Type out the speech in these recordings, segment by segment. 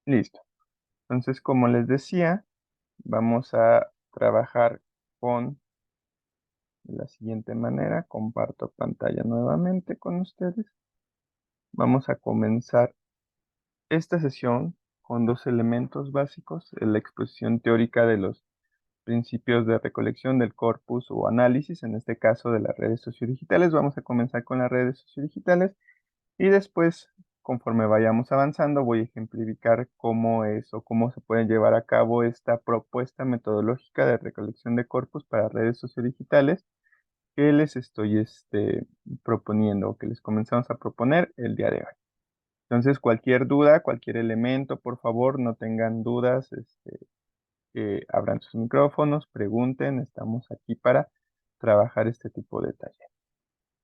Listo. Entonces, como les decía, vamos a trabajar con la siguiente manera. Comparto pantalla nuevamente con ustedes. Vamos a comenzar esta sesión con dos elementos básicos: la exposición teórica de los principios de recolección del corpus o análisis, en este caso de las redes sociodigitales. Vamos a comenzar con las redes sociodigitales y después, conforme vayamos avanzando, voy a ejemplificar cómo es o cómo se puede llevar a cabo esta propuesta metodológica de recolección de corpus para redes sociodigitales que les estoy proponiendo o que les comenzamos a proponer el día de hoy. Entonces, cualquier duda, cualquier elemento, por favor, no tengan dudas, abran sus micrófonos, pregunten, estamos aquí para trabajar este tipo de taller.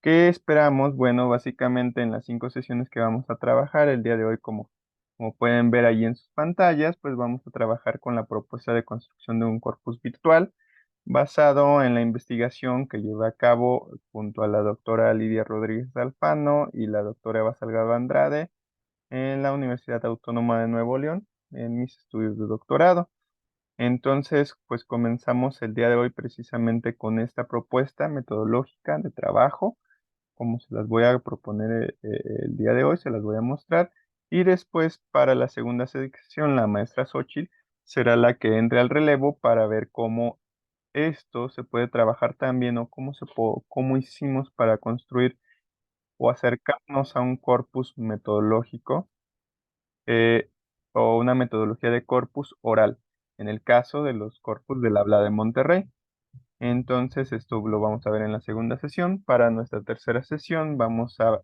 ¿Qué esperamos? Bueno, básicamente en las 5 sesiones que vamos a trabajar el día de hoy, como pueden ver ahí en sus pantallas, pues vamos a trabajar con la propuesta de construcción de un corpus virtual basado en la investigación que lleva a cabo junto a la doctora Lidia Rodríguez Alfano y la doctora Eva Salgado Andrade en la Universidad Autónoma de Nuevo León, en mis estudios de doctorado. Entonces, pues comenzamos el día de hoy precisamente con esta propuesta metodológica de trabajo, como se las voy a proponer el día de hoy, se las voy a mostrar. Y después, para la segunda sección, la maestra Xochitl será la que entre al relevo para ver cómo esto se puede trabajar también o cómo hicimos para construir o acercarnos a un corpus metodológico eh, o una metodología de corpus oral, en el caso de los corpus del habla de Monterrey. Entonces, esto lo vamos a ver en la segunda sesión. Para nuestra tercera sesión, vamos a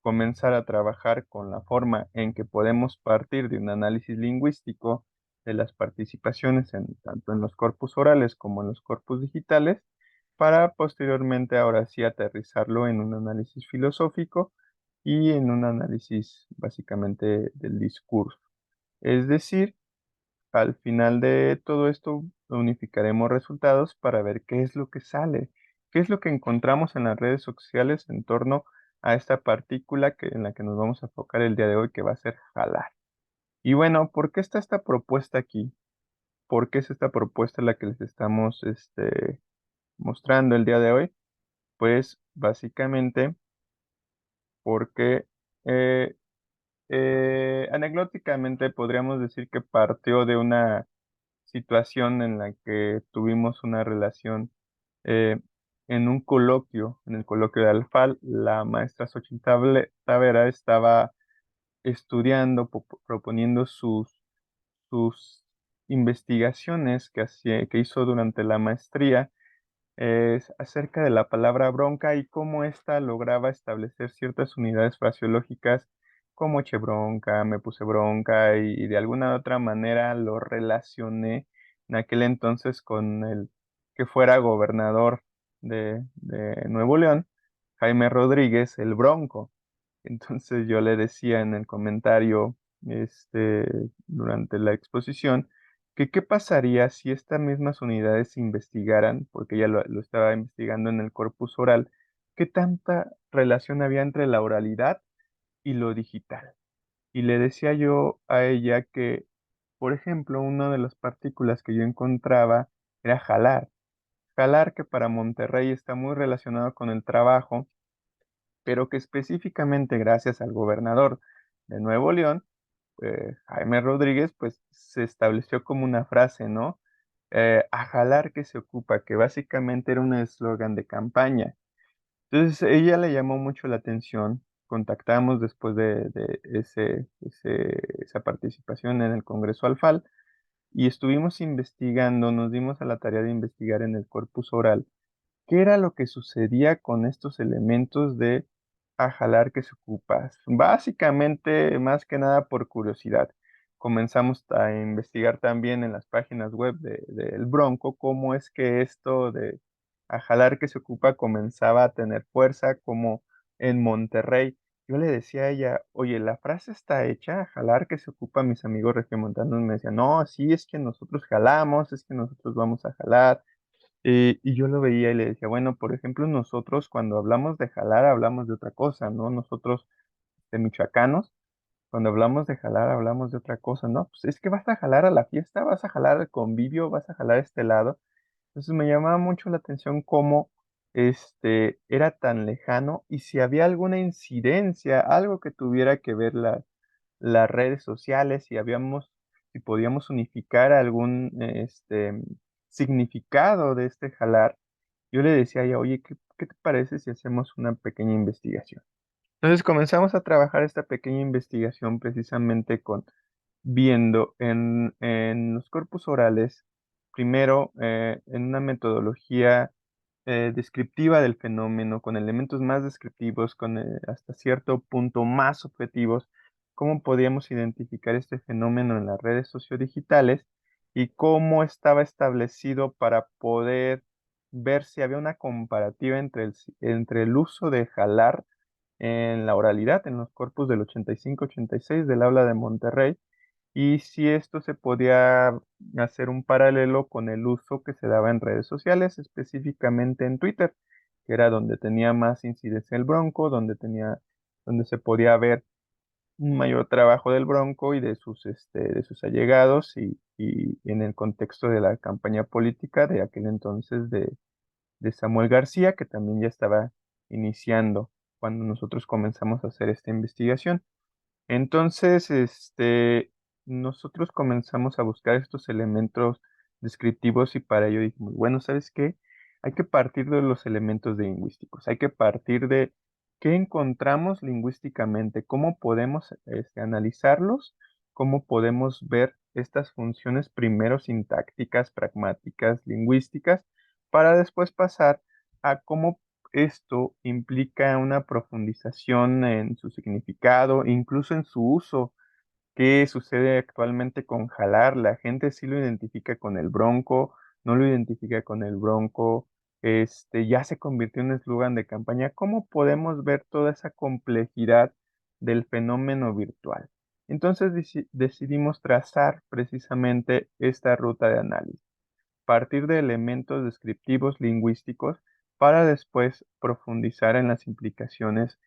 comenzar a trabajar con la forma en que podemos partir de un análisis lingüístico de las participaciones tanto en los corpus orales como en los corpus digitales, para posteriormente, ahora sí, aterrizarlo en un análisis filosófico y en un análisis básicamente del discurso. Es decir, al final de todo esto, unificaremos resultados para ver qué es lo que sale, qué es lo que encontramos en las redes sociales en torno a esta partícula en la que nos vamos a enfocar el día de hoy, que va a ser jalar. Y bueno, ¿por qué está esta propuesta aquí? ¿Por qué es esta propuesta la que les estamos mostrando el día de hoy? Pues básicamente porque eh, anecdóticamente podríamos decir que partió de una situación en la que tuvimos una relación eh, en un coloquio, en el coloquio de Alfal. La maestra Xochitl Tavera estaba estudiando, proponiendo sus investigaciones que hizo durante la maestría, es acerca de la palabra bronca y cómo ésta lograba establecer ciertas unidades fraseológicas como eché bronca, me puse bronca, y de alguna otra manera lo relacioné en aquel entonces con el que fuera gobernador de Nuevo León, Jaime Rodríguez, el Bronco. Entonces yo le decía en el comentario, durante la exposición, que qué pasaría si estas mismas unidades se investigaran, porque ella lo estaba investigando en el corpus oral, qué tanta relación había entre la oralidad y lo digital. Y le decía yo a ella que, por ejemplo, una de las partículas que yo encontraba era jalar. Jalar, que para Monterrey está muy relacionado con el trabajo, pero que específicamente gracias al gobernador de Nuevo León, Jaime Rodríguez, pues se estableció como una frase, ¿no? A jalar que se ocupa, que básicamente era un eslogan de campaña. Entonces, ella le llamó mucho la atención. Contactamos después de esa participación en el Congreso Alfal y estuvimos investigando, nos dimos a la tarea de investigar en el corpus oral qué era lo que sucedía con estos elementos de a jalar que se ocupa. Básicamente, más que nada por curiosidad. Comenzamos a investigar también en las páginas web del Bronco cómo es que esto de a jalar que se ocupa comenzaba a tener fuerza, como en Monterrey. Yo le decía a ella, oye, la frase está hecha, a jalar que se ocupa. Mis amigos regiomontanos me decían, no, sí, es que nosotros jalamos, es que nosotros vamos a jalar. Y yo lo veía y le decía, bueno, por ejemplo, nosotros cuando hablamos de jalar hablamos de otra cosa, ¿no? Nosotros, de michoacanos, Cuando hablamos de jalar, hablamos de otra cosa, ¿no? Pues es que vas a jalar a la fiesta, vas a jalar al convivio, vas a jalar a este lado. Entonces me llamaba mucho la atención cómo era tan lejano y si había alguna incidencia, algo que tuviera que ver las redes sociales, si podíamos unificar algún significado de este jalar. Yo le decía ya, oye, ¿qué te parece si hacemos una pequeña investigación? Entonces comenzamos a trabajar esta pequeña investigación precisamente viendo en los corpus orales, primero en una metodología descriptiva del fenómeno, con elementos más descriptivos, hasta cierto punto más objetivos, cómo podíamos identificar este fenómeno en las redes sociodigitales y cómo estaba establecido para poder ver si había una comparativa entre el uso de jalar en la oralidad, en los corpus del 85-86 del habla de Monterrey, y si esto se podía hacer un paralelo con el uso que se daba en redes sociales, específicamente en Twitter, que era donde tenía más incidencia el Bronco, donde se podía ver un mayor trabajo del Bronco y de sus allegados y en el contexto de la campaña política de aquel entonces de Samuel García, que también ya estaba iniciando cuando nosotros comenzamos a hacer esta investigación. Entonces, nosotros comenzamos a buscar estos elementos descriptivos y para ello dijimos, bueno, ¿sabes qué? Hay que partir de los elementos lingüísticos, hay que partir de qué encontramos lingüísticamente, cómo podemos analizarlos, cómo podemos ver estas funciones primero sintácticas, pragmáticas, lingüísticas, para después pasar a cómo esto implica una profundización en su significado, incluso en su uso. ¿Qué sucede actualmente con jalar? La gente sí lo identifica con el Bronco, no lo identifica con el Bronco, ya se convirtió en eslogan de campaña. ¿Cómo podemos ver toda esa complejidad del fenómeno virtual? Entonces decidimos trazar precisamente esta ruta de análisis, partir de elementos descriptivos lingüísticos para después profundizar en las implicaciones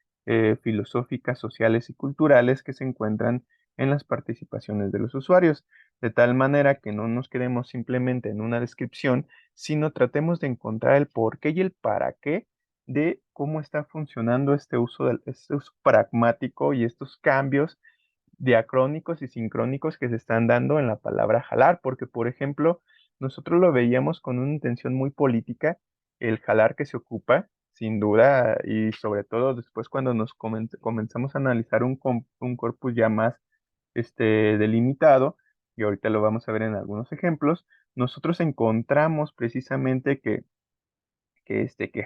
filosóficas, sociales y culturales que se encuentran en las participaciones de los usuarios, de tal manera que no nos quedemos simplemente en una descripción, sino tratemos de encontrar el por qué y el para qué de cómo está funcionando este uso pragmático y estos cambios diacrónicos y sincrónicos que se están dando en la palabra jalar, porque por ejemplo, nosotros lo veíamos con una intención muy política, el jalar que se ocupa, sin duda, y sobre todo después cuando comenzamos a analizar un corpus ya más delimitado, y ahorita lo vamos a ver en algunos ejemplos, nosotros encontramos precisamente que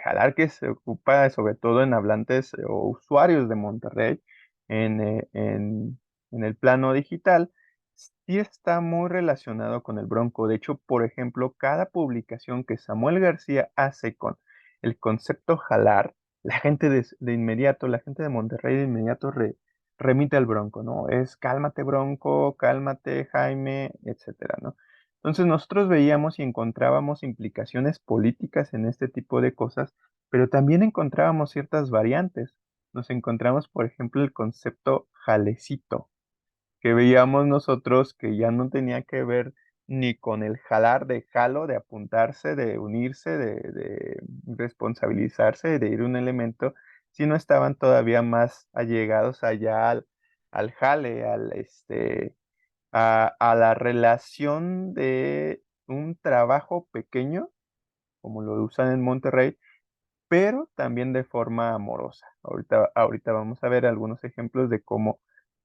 jalar que se ocupa sobre todo en hablantes o usuarios de Monterrey en, eh, en, en el plano digital, sí está muy relacionado con el Bronco. De hecho, por ejemplo, cada publicación que Samuel García hace con el concepto jalar, de inmediato, la gente de Monterrey de inmediato remite al Bronco, ¿no? Es cálmate Bronco, cálmate Jaime, etcétera, ¿no? Entonces nosotros veíamos y encontrábamos implicaciones políticas en este tipo de cosas, pero también encontrábamos ciertas variantes. Nos encontramos, por ejemplo, el concepto jalecito, que veíamos nosotros que ya no tenía que ver ni con el jalar de jalo, de apuntarse, de unirse, de responsabilizarse, de ir un elemento, sino estaban todavía más allegados allá al jale, a la relación de un trabajo pequeño, como lo usan en Monterrey, pero también de forma amorosa. Ahorita vamos a ver algunos ejemplos de cómo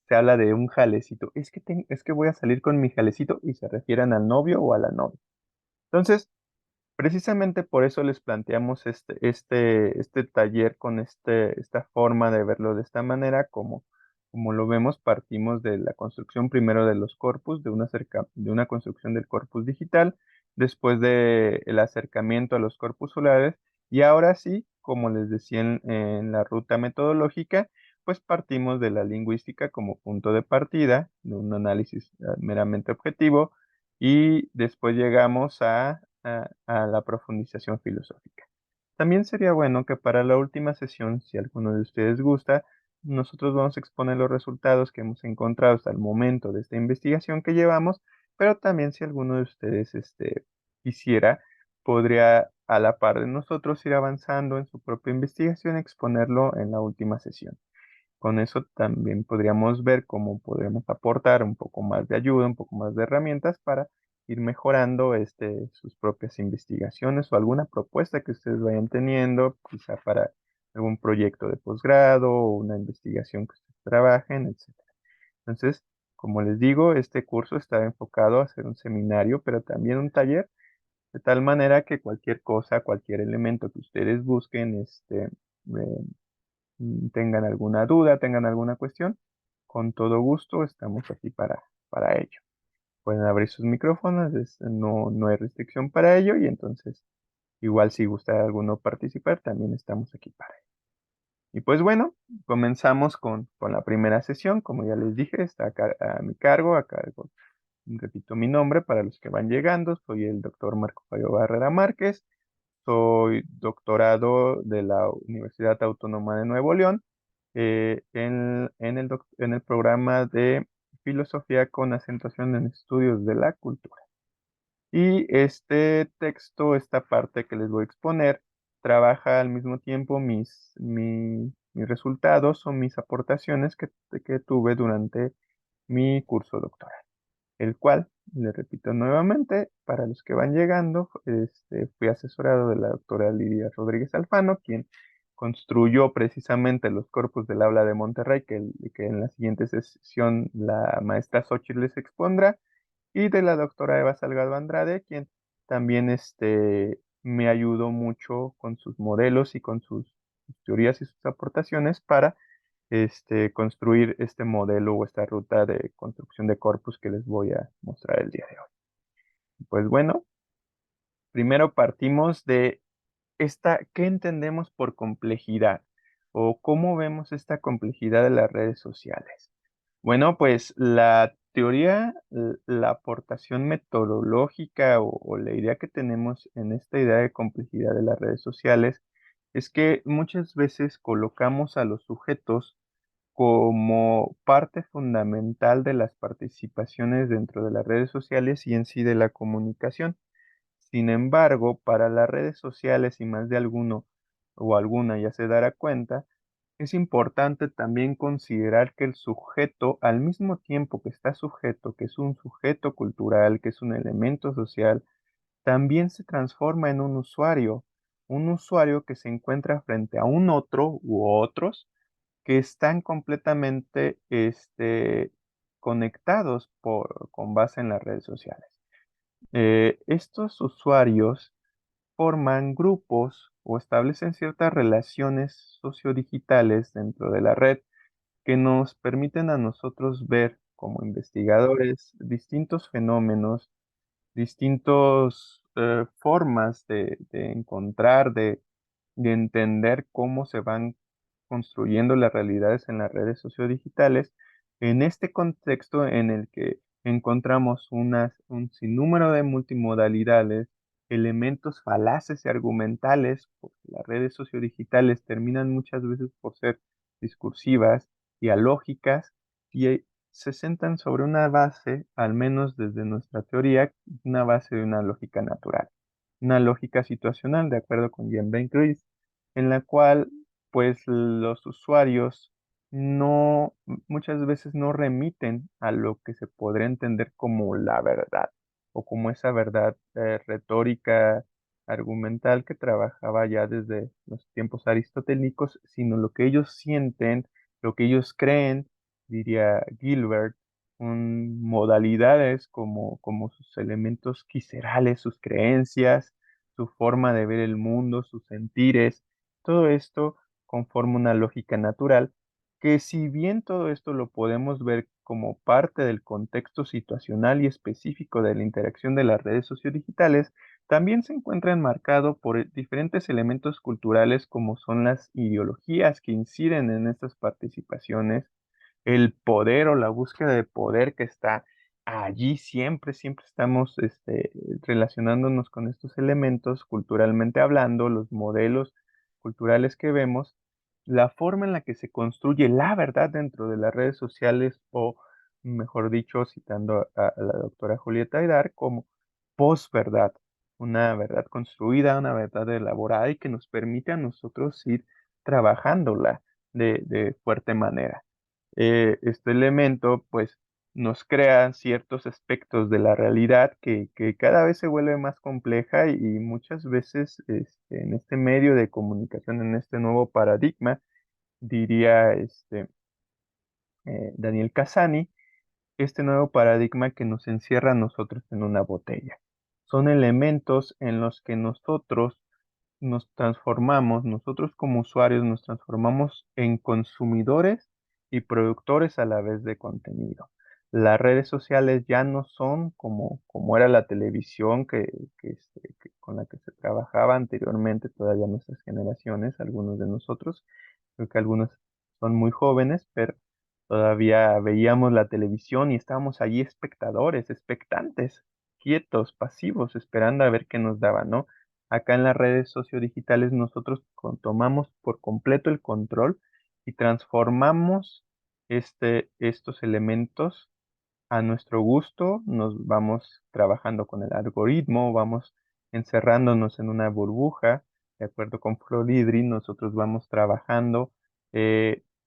se habla de un jalecito. Es que voy a salir con mi jalecito y se refieren al novio o a la novia. Entonces, precisamente por eso les planteamos este taller con esta forma de verlo de esta manera, como lo vemos, partimos de la construcción primero de los corpus, de una construcción del corpus digital, después del acercamiento a los corpus solares, y ahora sí, como les decía en la ruta metodológica, pues partimos de la lingüística como punto de partida, de un análisis meramente objetivo, y después llegamos a la profundización filosófica. También sería bueno que para la última sesión, si alguno de ustedes gusta, nosotros vamos a exponer los resultados que hemos encontrado hasta el momento de esta investigación que llevamos, pero también si alguno de ustedes quisiera, podría a la par de nosotros ir avanzando en su propia investigación y exponerlo en la última sesión. Con eso también podríamos ver cómo podemos aportar un poco más de ayuda, un poco más de herramientas para ir mejorando sus propias investigaciones o alguna propuesta que ustedes vayan teniendo, quizá para algún proyecto de posgrado o una investigación que ustedes trabajen, etc. Entonces, como les digo, este curso está enfocado a ser un seminario, pero también un taller, de tal manera que cualquier cosa, cualquier elemento que ustedes busquen, tengan alguna duda, tengan alguna cuestión, con todo gusto estamos aquí para ello. Pueden abrir sus micrófonos, no hay restricción para ello y entonces igual si gusta alguno participar, también estamos aquí para ello. Y pues bueno, comenzamos con la primera sesión, como ya les dije, está acá a mi cargo, repito mi nombre para los que van llegando, soy el doctor Marco Fabio Barrera Márquez, soy doctorado de la Universidad Autónoma de Nuevo León en el programa de Filosofía con acentuación en estudios de la cultura. Y este texto, esta parte que les voy a exponer, trabaja al mismo tiempo mis resultados o mis aportaciones que tuve durante mi curso doctoral, el cual, le repito nuevamente, para los que van llegando, fui asesorado de la doctora Lidia Rodríguez Alfano, quien construyó precisamente los corpus del aula de Monterrey, que en la siguiente sesión la maestra Xochitl les expondrá, y de la doctora Eva Salgado Andrade, quien también me ayudó mucho con sus modelos y con sus teorías y sus aportaciones para construir este modelo o esta ruta de construcción de corpus que les voy a mostrar el día de hoy. Pues bueno, primero partimos de ¿qué entendemos por complejidad? ¿O cómo vemos esta complejidad de las redes sociales? Bueno, pues la teoría, la aportación metodológica o la idea que tenemos en esta idea de complejidad de las redes sociales es que muchas veces colocamos a los sujetos como parte fundamental de las participaciones dentro de las redes sociales y en sí de la comunicación. Sin embargo, para las redes sociales y más de alguno o alguna ya se dará cuenta, es importante también considerar que el sujeto, al mismo tiempo que está sujeto, que es un sujeto cultural, que es un elemento social, también se transforma en un usuario que se encuentra frente a un otro u otros que están completamente conectados con base en las redes sociales. Estos usuarios forman grupos o establecen ciertas relaciones sociodigitales dentro de la red que nos permiten a nosotros ver como investigadores distintos fenómenos, distintas formas de encontrar, de entender cómo se van construyendo las realidades en las redes sociodigitales, en este contexto en el que encontramos un sinnúmero de multimodalidades, elementos falaces y argumentales, porque las redes sociodigitales terminan muchas veces por ser discursivas, dialógicas, y se sentan sobre una base, al menos desde nuestra teoría, una base de una lógica natural, una lógica situacional, de acuerdo con Jean Ben Chris, en la cual pues los usuarios muchas veces no remiten a lo que se podría entender como la verdad o como esa verdad retórica, argumental que trabajaba ya desde los tiempos aristotélicos, sino lo que ellos sienten, lo que ellos creen, diría Gilbert, modalidades como sus elementos viscerales, sus creencias, su forma de ver el mundo, sus sentires, todo esto conforma una lógica natural que si bien todo esto lo podemos ver como parte del contexto situacional y específico de la interacción de las redes sociodigitales, también se encuentra enmarcado por diferentes elementos culturales como son las ideologías que inciden en estas participaciones, el poder o la búsqueda de poder que está allí siempre, siempre estamos relacionándonos con estos elementos culturalmente hablando, los modelos culturales que vemos la forma en la que se construye la verdad dentro de las redes sociales o, mejor dicho, citando a la doctora Julieta Aydar, como posverdad, una verdad construida, una verdad elaborada y que nos permite a nosotros ir trabajándola de fuerte manera. Este elemento, pues, nos crea ciertos aspectos de la realidad que cada vez se vuelve más compleja y muchas veces en este medio de comunicación, en este nuevo paradigma, diría Daniel Casani, este nuevo paradigma que nos encierra a nosotros en una botella. Son elementos en los que nosotros nos transformamos, nosotros como usuarios nos transformamos en consumidores y productores a la vez de contenido. Las redes sociales ya no son como era la televisión con la que se trabajaba anteriormente, todavía nuestras generaciones, algunos de nosotros, creo que algunos son muy jóvenes, pero todavía veíamos la televisión y estábamos allí espectadores, expectantes, quietos, pasivos, esperando a ver qué nos daba, ¿no? Acá en las redes sociodigitales nosotros tomamos por completo el control y transformamos estos elementos a nuestro gusto, nos vamos trabajando con el algoritmo, vamos encerrándonos en una burbuja, de acuerdo con Floridri, nosotros vamos trabajando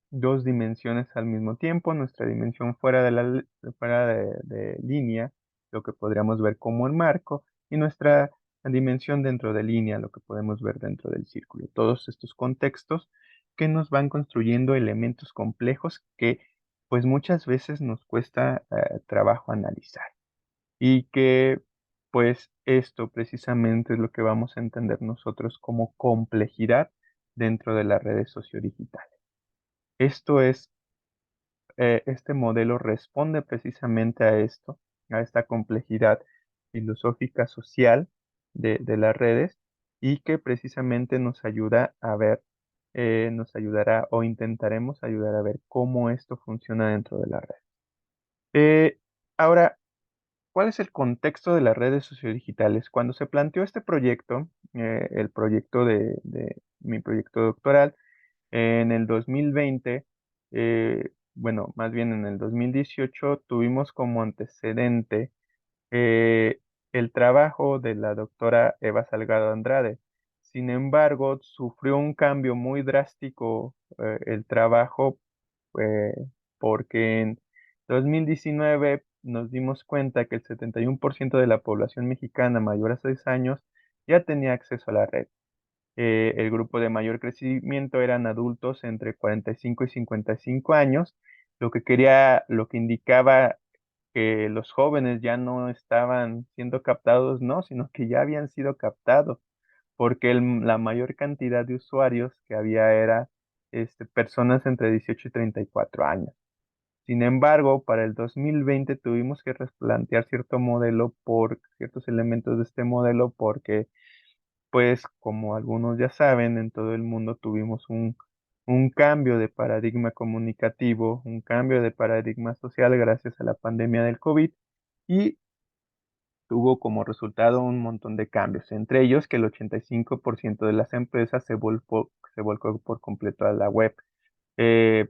dos dimensiones al mismo tiempo, nuestra dimensión fuera de línea, lo que podríamos ver como el marco, y nuestra dimensión dentro de línea, lo que podemos ver dentro del círculo. Todos estos contextos que nos van construyendo elementos complejos que pues muchas veces nos cuesta trabajo analizar y que pues esto precisamente es lo que vamos a entender nosotros como complejidad dentro de las redes sociodigitales. Esto es, este modelo responde precisamente a esto, a esta complejidad filosófica social de las redes y que precisamente nos ayuda a ver, nos ayudará o intentaremos ayudar a ver cómo esto funciona dentro de la red. Eh, Ahora, ¿cuál es el contexto de las redes sociodigitales? Cuando se planteó este proyecto, el proyecto de mi proyecto doctoral, en el 2020, bueno, más bien en el 2018, tuvimos como antecedente eh, el trabajo de la doctora Eva Salgado Andrade. Sin embargo, sufrió un cambio muy drástico el trabajo eh, porque en 2019 nos dimos cuenta que el 71% de la población mexicana mayor a 6 años ya tenía acceso a la red. El grupo de mayor crecimiento eran adultos entre 45 y 55 años, lo que indicaba que los jóvenes ya no estaban siendo captados, no, sino que ya habían sido captados, porque la mayor cantidad de usuarios que había era personas entre 18 y 34 años. Sin embargo, para el 2020 tuvimos que replantear cierto modelo por ciertos elementos de este modelo porque pues como algunos ya saben, en todo el mundo tuvimos un cambio de paradigma comunicativo, un cambio de paradigma social gracias a la pandemia del COVID y tuvo como resultado un montón de cambios, entre ellos que el 85% de las empresas se volcó por completo a la web. Eh,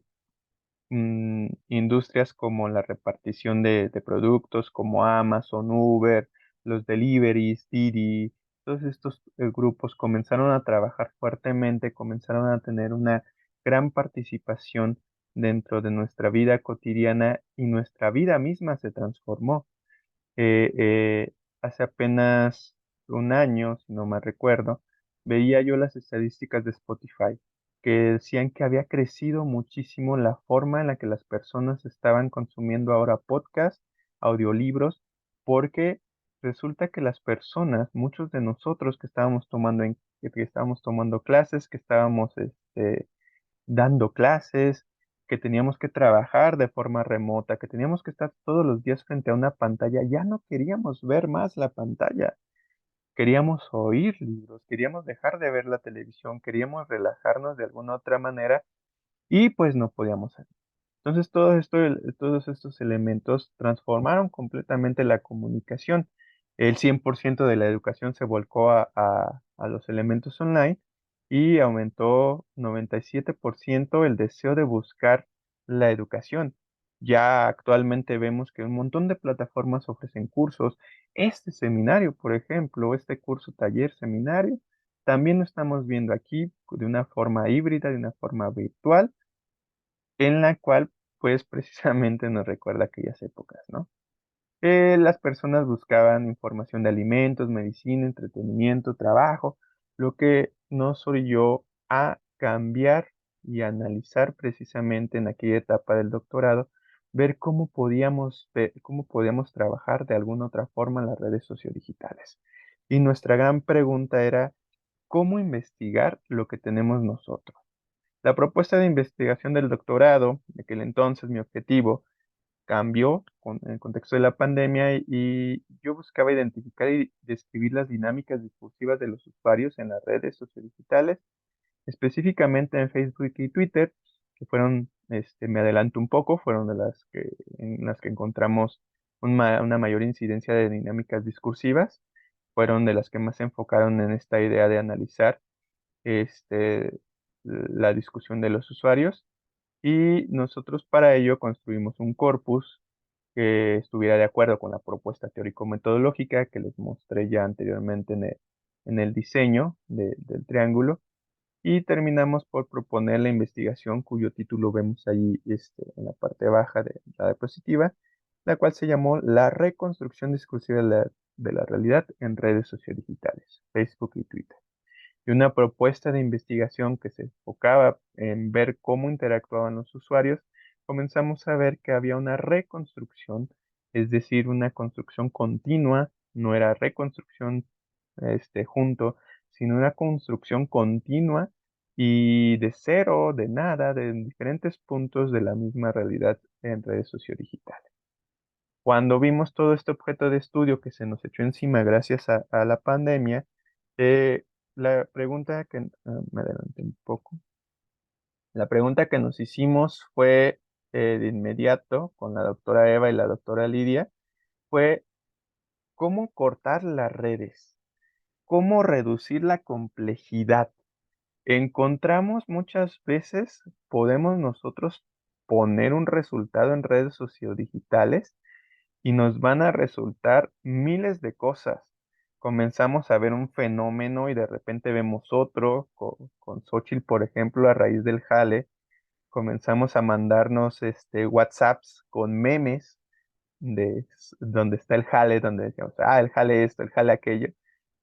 Industrias como la repartición de productos, como Amazon, Uber, los deliveries, Didi, todos estos grupos comenzaron a trabajar fuertemente, comenzaron a tener una gran participación dentro de nuestra vida cotidiana y nuestra vida misma se transformó. Eh, eh, Hace apenas un año, si no mal recuerdo, veía yo las estadísticas de Spotify que decían que había crecido muchísimo la forma en la que las personas estaban consumiendo ahora podcasts, audiolibros, porque resulta que las personas, muchos de nosotros que estábamos tomando clases, que estábamos dando clases, que teníamos que trabajar de forma remota, que teníamos que estar todos los días frente a una pantalla, ya no queríamos ver más la pantalla, queríamos oír libros, queríamos dejar de ver la televisión, queríamos relajarnos de alguna otra manera y pues no podíamos hacer. Entonces todos estos elementos transformaron completamente la comunicación. El 100% de la educación se volcó a los elementos online y aumentó 97% el deseo de buscar la educación. Ya actualmente vemos que un montón de plataformas ofrecen cursos. Este seminario, por ejemplo, este curso taller seminario, también lo estamos viendo aquí de una forma híbrida, de una forma virtual, en la cual pues precisamente nos recuerda aquellas épocas, ¿no? Las personas buscaban información de alimentos, medicina, entretenimiento, trabajo, lo que nos orilló a cambiar y analizar precisamente en aquella etapa del doctorado, ver cómo podíamos trabajar de alguna otra forma en las redes sociodigitales. Y nuestra gran pregunta era, ¿cómo investigar lo que tenemos nosotros? La propuesta de investigación del doctorado, de aquel entonces mi objetivo, cambió en el contexto de la pandemia y yo buscaba identificar y describir las dinámicas discursivas de los usuarios en las redes sociodigitales, específicamente en Facebook y Twitter, que fueron, me adelanto un poco, fueron en las que encontramos una mayor incidencia de dinámicas discursivas, fueron de las que más se enfocaron en esta idea de analizar este, la discusión de los usuarios y nosotros para ello construimos un corpus que estuviera de acuerdo con la propuesta teórico-metodológica que les mostré ya anteriormente en el diseño del triángulo y terminamos por proponer la investigación cuyo título vemos ahí en la parte baja de la diapositiva, la cual se llamó La reconstrucción discursiva de la realidad en redes sociodigitales, Facebook y Twitter y una propuesta de investigación que se enfocaba en ver cómo interactuaban los usuarios, comenzamos a ver que había una reconstrucción, es decir, una construcción continua, no era reconstrucción junto, sino una construcción continua y de cero, de nada, de diferentes puntos de la misma realidad en redes sociodigitales. Cuando vimos todo este objeto de estudio que se nos echó encima gracias a la pandemia, la pregunta que, me adelanté un poco, la pregunta que nos hicimos fue de inmediato con la doctora Eva y la doctora Lidia, fue cómo cortar las redes, cómo reducir la complejidad. Encontramos muchas veces, podemos nosotros poner un resultado en redes sociodigitales y nos van a resultar miles de cosas. Comenzamos a ver un fenómeno y de repente vemos otro, con Xochitl, por ejemplo, a raíz del jale, comenzamos a mandarnos WhatsApps con memes donde está el jale, donde decíamos, el jale esto, el jale aquello.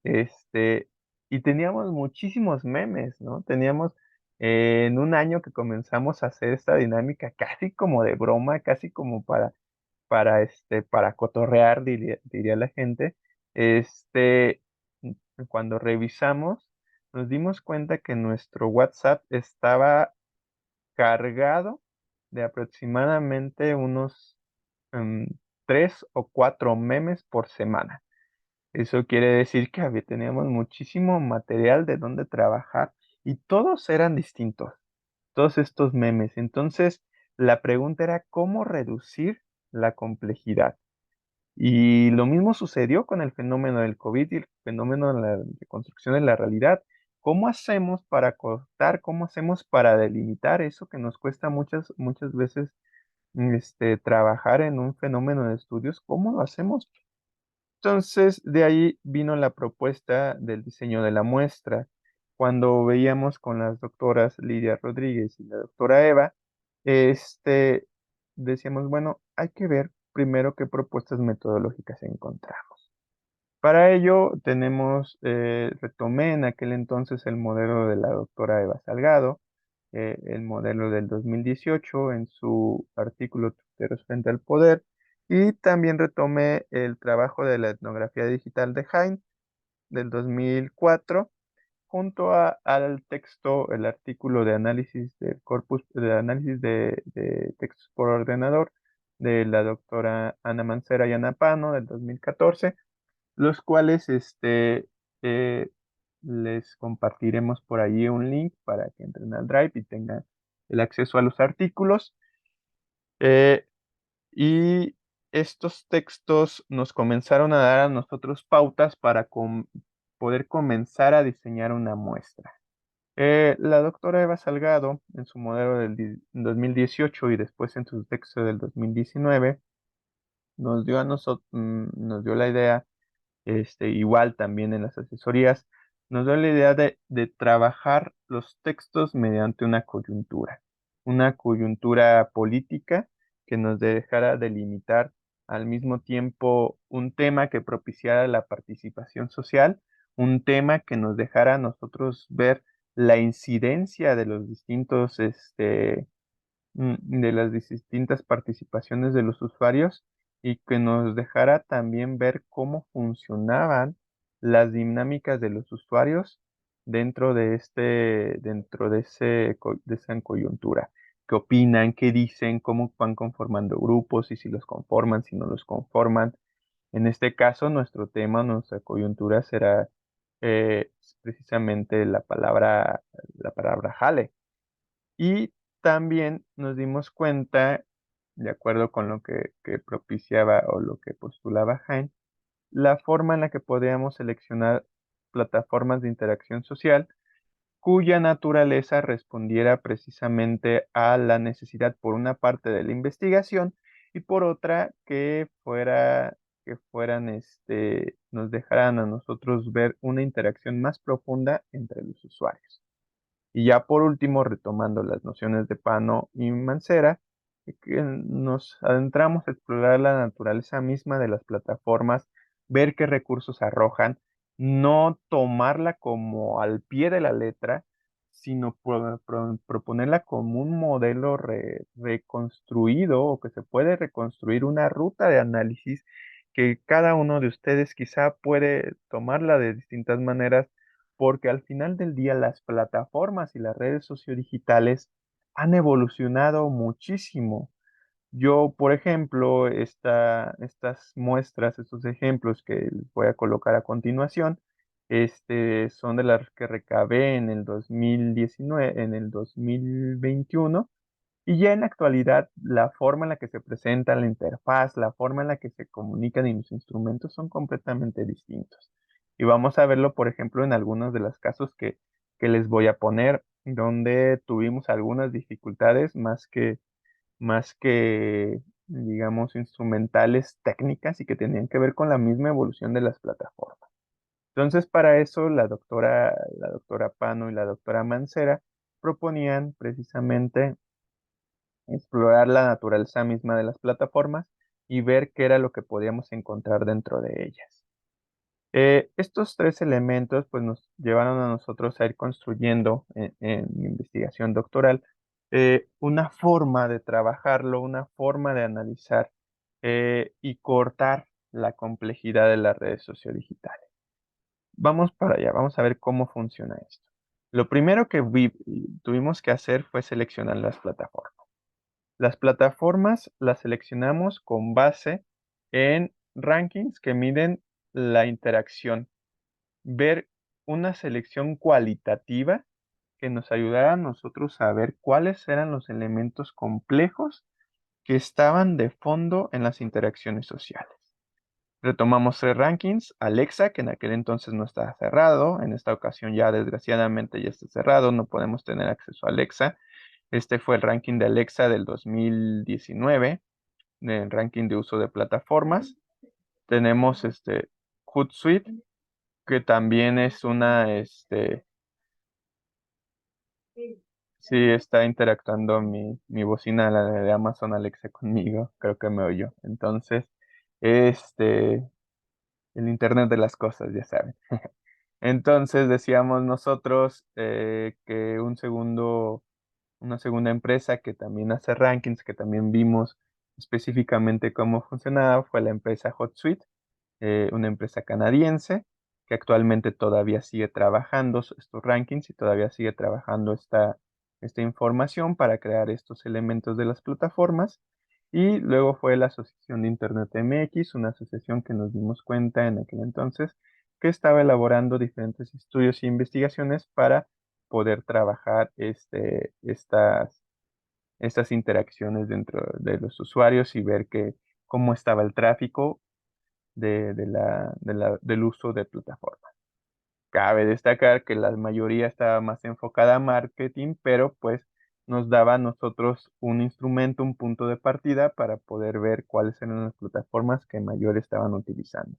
Este, y teníamos muchísimos memes, ¿no? Teníamos en un año que comenzamos a hacer esta dinámica casi como de broma, casi como para cotorrear, diría la gente, este, cuando revisamos, nos dimos cuenta que nuestro WhatsApp estaba cargado de aproximadamente unos em, 3 o 4 memes por semana. Eso quiere decir que teníamos muchísimo material de donde trabajar y todos eran distintos, todos estos memes. Entonces, la pregunta era cómo reducir la complejidad. Y lo mismo sucedió con el fenómeno del COVID y el fenómeno de la reconstrucción de la realidad. ¿Cómo hacemos para cortar, cómo hacemos para delimitar eso que nos cuesta muchas veces trabajar en un fenómeno de estudios? ¿Cómo lo hacemos? Entonces, de ahí vino la propuesta del diseño de la muestra. Cuando veíamos con las doctoras Lidia Rodríguez y la doctora Eva, este, decíamos, bueno, hay que ver primero qué propuestas metodológicas encontramos. Para ello, retomé en aquel entonces el modelo de la doctora Eva Salgado, el modelo del 2018 en su artículo Tuiteros frente al poder, y también retomé el trabajo de la etnografía digital de Hain del 2004, junto al texto, el artículo de análisis del corpus, de análisis de textos por ordenador de la doctora Ana Mancera y Ana Pano del 2014, los cuales eh, les compartiremos por ahí un link para que entren al Drive y tengan el acceso a los artículos. Eh, y estos textos nos comenzaron a dar a nosotros pautas para poder comenzar a diseñar una muestra. La doctora Eva Salgado, en su modelo del 2018 y después en su texto del 2019, nos dio a nosotros, nos dio la idea, igual también en las asesorías, nos dio la idea de trabajar los textos mediante una coyuntura política que nos dejara delimitar al mismo tiempo un tema que propiciara la participación social, un tema que nos dejara a nosotros ver la incidencia de los distintos, de las distintas participaciones de los usuarios y que nos dejara también ver cómo funcionaban las dinámicas de los usuarios dentro de de esa coyuntura. ¿Qué opinan? ¿Qué dicen? ¿Cómo van conformando grupos? Y si los conforman, si no los conforman. En este caso, nuestro tema, nuestra coyuntura será eh, precisamente la palabra jale. Y también nos dimos cuenta, de acuerdo con lo que propiciaba o lo que postulaba Jaime, la forma en la que podíamos seleccionar plataformas de interacción social cuya naturaleza respondiera precisamente a la necesidad por una parte de la investigación y por otra que fueran, nos dejaran a nosotros ver una interacción más profunda entre los usuarios. Y ya por último, retomando las nociones de Pano y Mancera, que nos adentramos a explorar la naturaleza misma de las plataformas, ver qué recursos arrojan, no tomarla como al pie de la letra, sino proponerla como un modelo reconstruido o que se puede reconstruir una ruta de análisis que cada uno de ustedes quizá puede tomarla de distintas maneras porque al final del día las plataformas y las redes sociodigitales han evolucionado muchísimo. Yo, por ejemplo, estas muestras, estos ejemplos que les voy a colocar a continuación, son de las que recabé en el 2019, en el 2021, y ya en la actualidad, la forma en la que se presenta la interfaz, la forma en la que se comunican y los instrumentos son completamente distintos. Y vamos a verlo, por ejemplo, en algunos de los casos que les voy a poner, donde tuvimos algunas dificultades más que, digamos, instrumentales técnicas y que tenían que ver con la misma evolución de las plataformas. Entonces, para eso, la doctora Pano y la doctora Mancera proponían precisamente explorar la naturaleza misma de las plataformas y ver qué era lo que podíamos encontrar dentro de ellas. Estos tres elementos pues nos llevaron a nosotros a ir construyendo en mi investigación doctoral una forma de trabajarlo, una forma de analizar y cortar la complejidad de las redes sociodigitales. Vamos para allá, vamos a ver cómo funciona esto. Lo primero que tuvimos que hacer fue seleccionar las plataformas. Las plataformas las seleccionamos con base en rankings que miden la interacción, ver una selección cualitativa que nos ayudara a nosotros a ver cuáles eran los elementos complejos que estaban de fondo en las interacciones sociales. Retomamos tres rankings, Alexa, que en aquel entonces no estaba cerrado, en esta ocasión ya desgraciadamente ya está cerrado, no podemos tener acceso a Alexa. Este fue el ranking de Alexa del 2019, del ranking de uso de plataformas. Tenemos Hootsuite, que también es sí está interactuando mi bocina, la de Amazon Alexa conmigo, creo que me oyó. Entonces, este, el Internet de las cosas, ya saben. Entonces decíamos nosotros que una segunda empresa que también hace rankings, que también vimos específicamente cómo funcionaba, fue la empresa HotSuite, una empresa canadiense que actualmente todavía sigue trabajando estos rankings y todavía sigue trabajando esta información para crear estos elementos de las plataformas. Y luego fue la Asociación de Internet MX, una asociación que nos dimos cuenta en aquel entonces que estaba elaborando diferentes estudios e investigaciones para poder trabajar estas interacciones dentro de los usuarios y ver cómo estaba el tráfico del uso de plataformas. Cabe destacar que la mayoría estaba más enfocada a marketing, pero pues nos daba a nosotros un instrumento, un punto de partida para poder ver cuáles eran las plataformas que mayor estaban utilizando.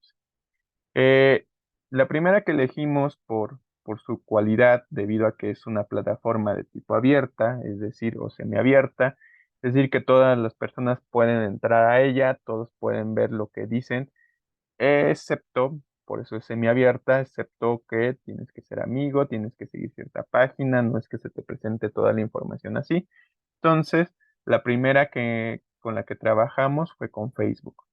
Eh, la primera que elegimos por su cualidad, debido a que es una plataforma de tipo abierta, es decir, o semiabierta, es decir, que todas las personas pueden entrar a ella, todos pueden ver lo que dicen, excepto, por eso es semiabierta, excepto que tienes que ser amigo, tienes que seguir cierta página, no es que se te presente toda la información así. Entonces, la primera con la que trabajamos fue con Facebook.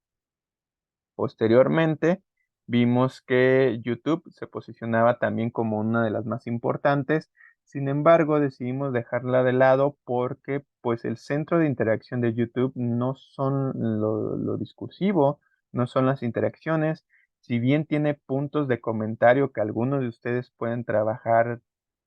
Posteriormente, vimos que YouTube se posicionaba también como una de las más importantes. Sin embargo, decidimos dejarla de lado porque pues el centro de interacción de YouTube no son lo discursivo, no son las interacciones. Si bien tiene puntos de comentario que algunos de ustedes pueden trabajar,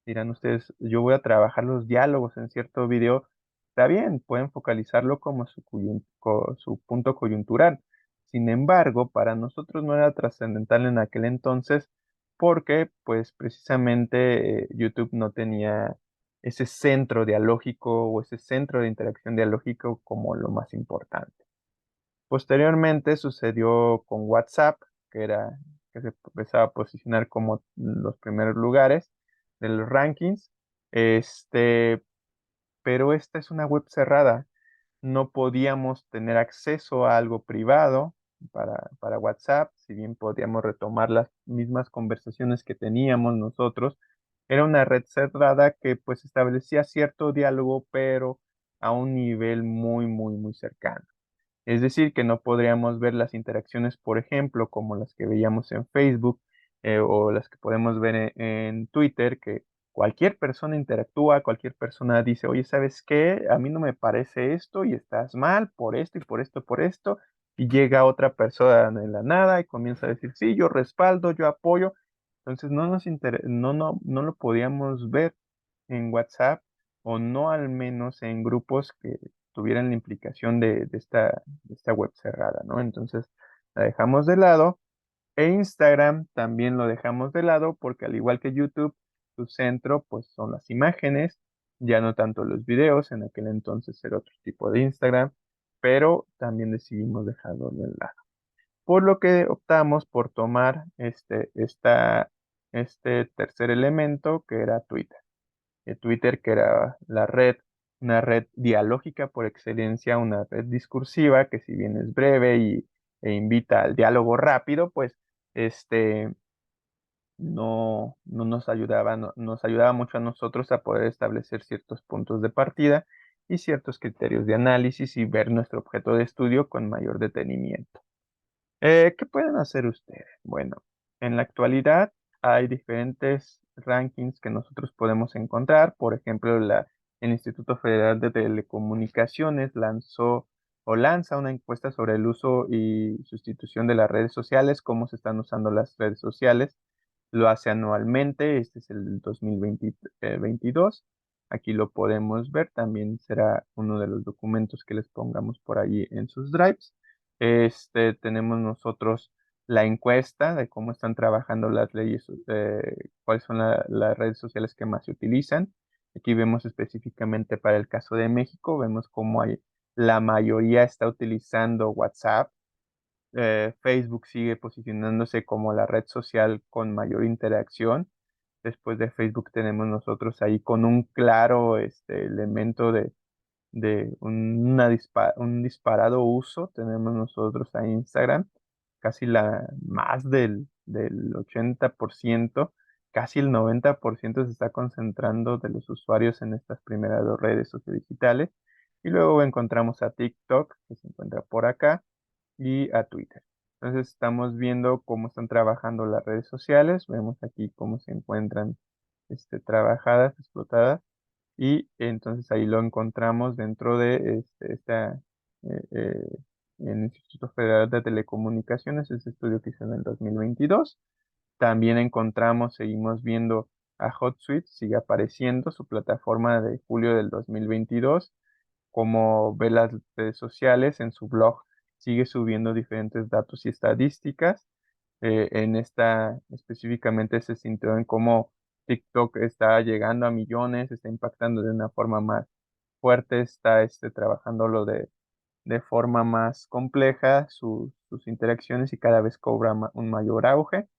dirán ustedes, yo voy a trabajar los diálogos en cierto video, está bien, pueden focalizarlo como su punto coyuntural. Sin embargo, para nosotros no era trascendental en aquel entonces porque, pues, precisamente YouTube no tenía ese centro dialógico o ese centro de interacción dialógico como lo más importante. Posteriormente sucedió con WhatsApp, que se empezaba a posicionar como los primeros lugares de los rankings. Este, pero esta es una web cerrada, no podíamos tener acceso a algo privado para WhatsApp, si bien podíamos retomar las mismas conversaciones que teníamos nosotros. Era una red cerrada que pues establecía cierto diálogo, pero a un nivel muy, muy, muy cercano. Es decir, que no podríamos ver las interacciones, por ejemplo, como las que veíamos en Facebook o las que podemos ver en Twitter, que cualquier persona interactúa, cualquier persona dice, oye, ¿sabes qué? A mí no me parece esto y estás mal por esto y por esto, por esto. Y llega otra persona de la nada y comienza a decir, sí, yo respaldo, yo apoyo. Entonces no lo podíamos ver en WhatsApp o no al menos en grupos que tuvieran la implicación de esta web cerrada, ¿no? Entonces la dejamos de lado e Instagram también lo dejamos de lado porque al igual que YouTube, su centro pues son las imágenes, ya no tanto los videos, en aquel entonces era otro tipo de Instagram, pero también decidimos dejarlo de lado. Por lo que optamos por tomar este tercer elemento que era Twitter. Twitter, que era una red dialógica por excelencia, una red discursiva que si bien es breve e invita al diálogo rápido, pues este no nos ayudaba, nos ayudaba mucho a nosotros a poder establecer ciertos puntos de partida y ciertos criterios de análisis y ver nuestro objeto de estudio con mayor detenimiento. ¿Qué pueden hacer ustedes? Bueno, en la actualidad hay diferentes rankings que nosotros podemos encontrar. Por ejemplo, el Instituto Federal de Telecomunicaciones lanza una encuesta sobre el uso y sustitución de las redes sociales, cómo se están usando las redes sociales. Lo hace anualmente, este es el 2022. Aquí lo podemos ver, también será uno de los documentos que les pongamos por allí en sus drives. Tenemos nosotros la encuesta de cómo están trabajando las leyes, cuáles son las redes sociales que más se utilizan. Aquí vemos específicamente para el caso de México, vemos cómo la mayoría está utilizando WhatsApp. Facebook sigue posicionándose como la red social con mayor interacción. Después de Facebook tenemos nosotros ahí con un claro elemento de un disparado uso. Tenemos nosotros a Instagram, casi más del 80%, casi el 90% se está concentrando de los usuarios en estas primeras dos redes sociodigitales. Y luego encontramos a TikTok, que se encuentra por acá, y a Twitter. Entonces estamos viendo cómo están trabajando las redes sociales, vemos aquí cómo se encuentran trabajadas, explotadas, y entonces ahí lo encontramos dentro de eh, eh, el Instituto Federal de Telecomunicaciones, ese estudio que hizo en el 2022. También seguimos viendo a HotSuite, sigue apareciendo su plataforma de julio del 2022, como ve las redes sociales en su blog, sigue subiendo diferentes datos y estadísticas. en esta específicamente se sintió en cómo TikTok está llegando a millones, está impactando de una forma más fuerte, está trabajando de forma más compleja sus interacciones y cada vez cobra un mayor auge.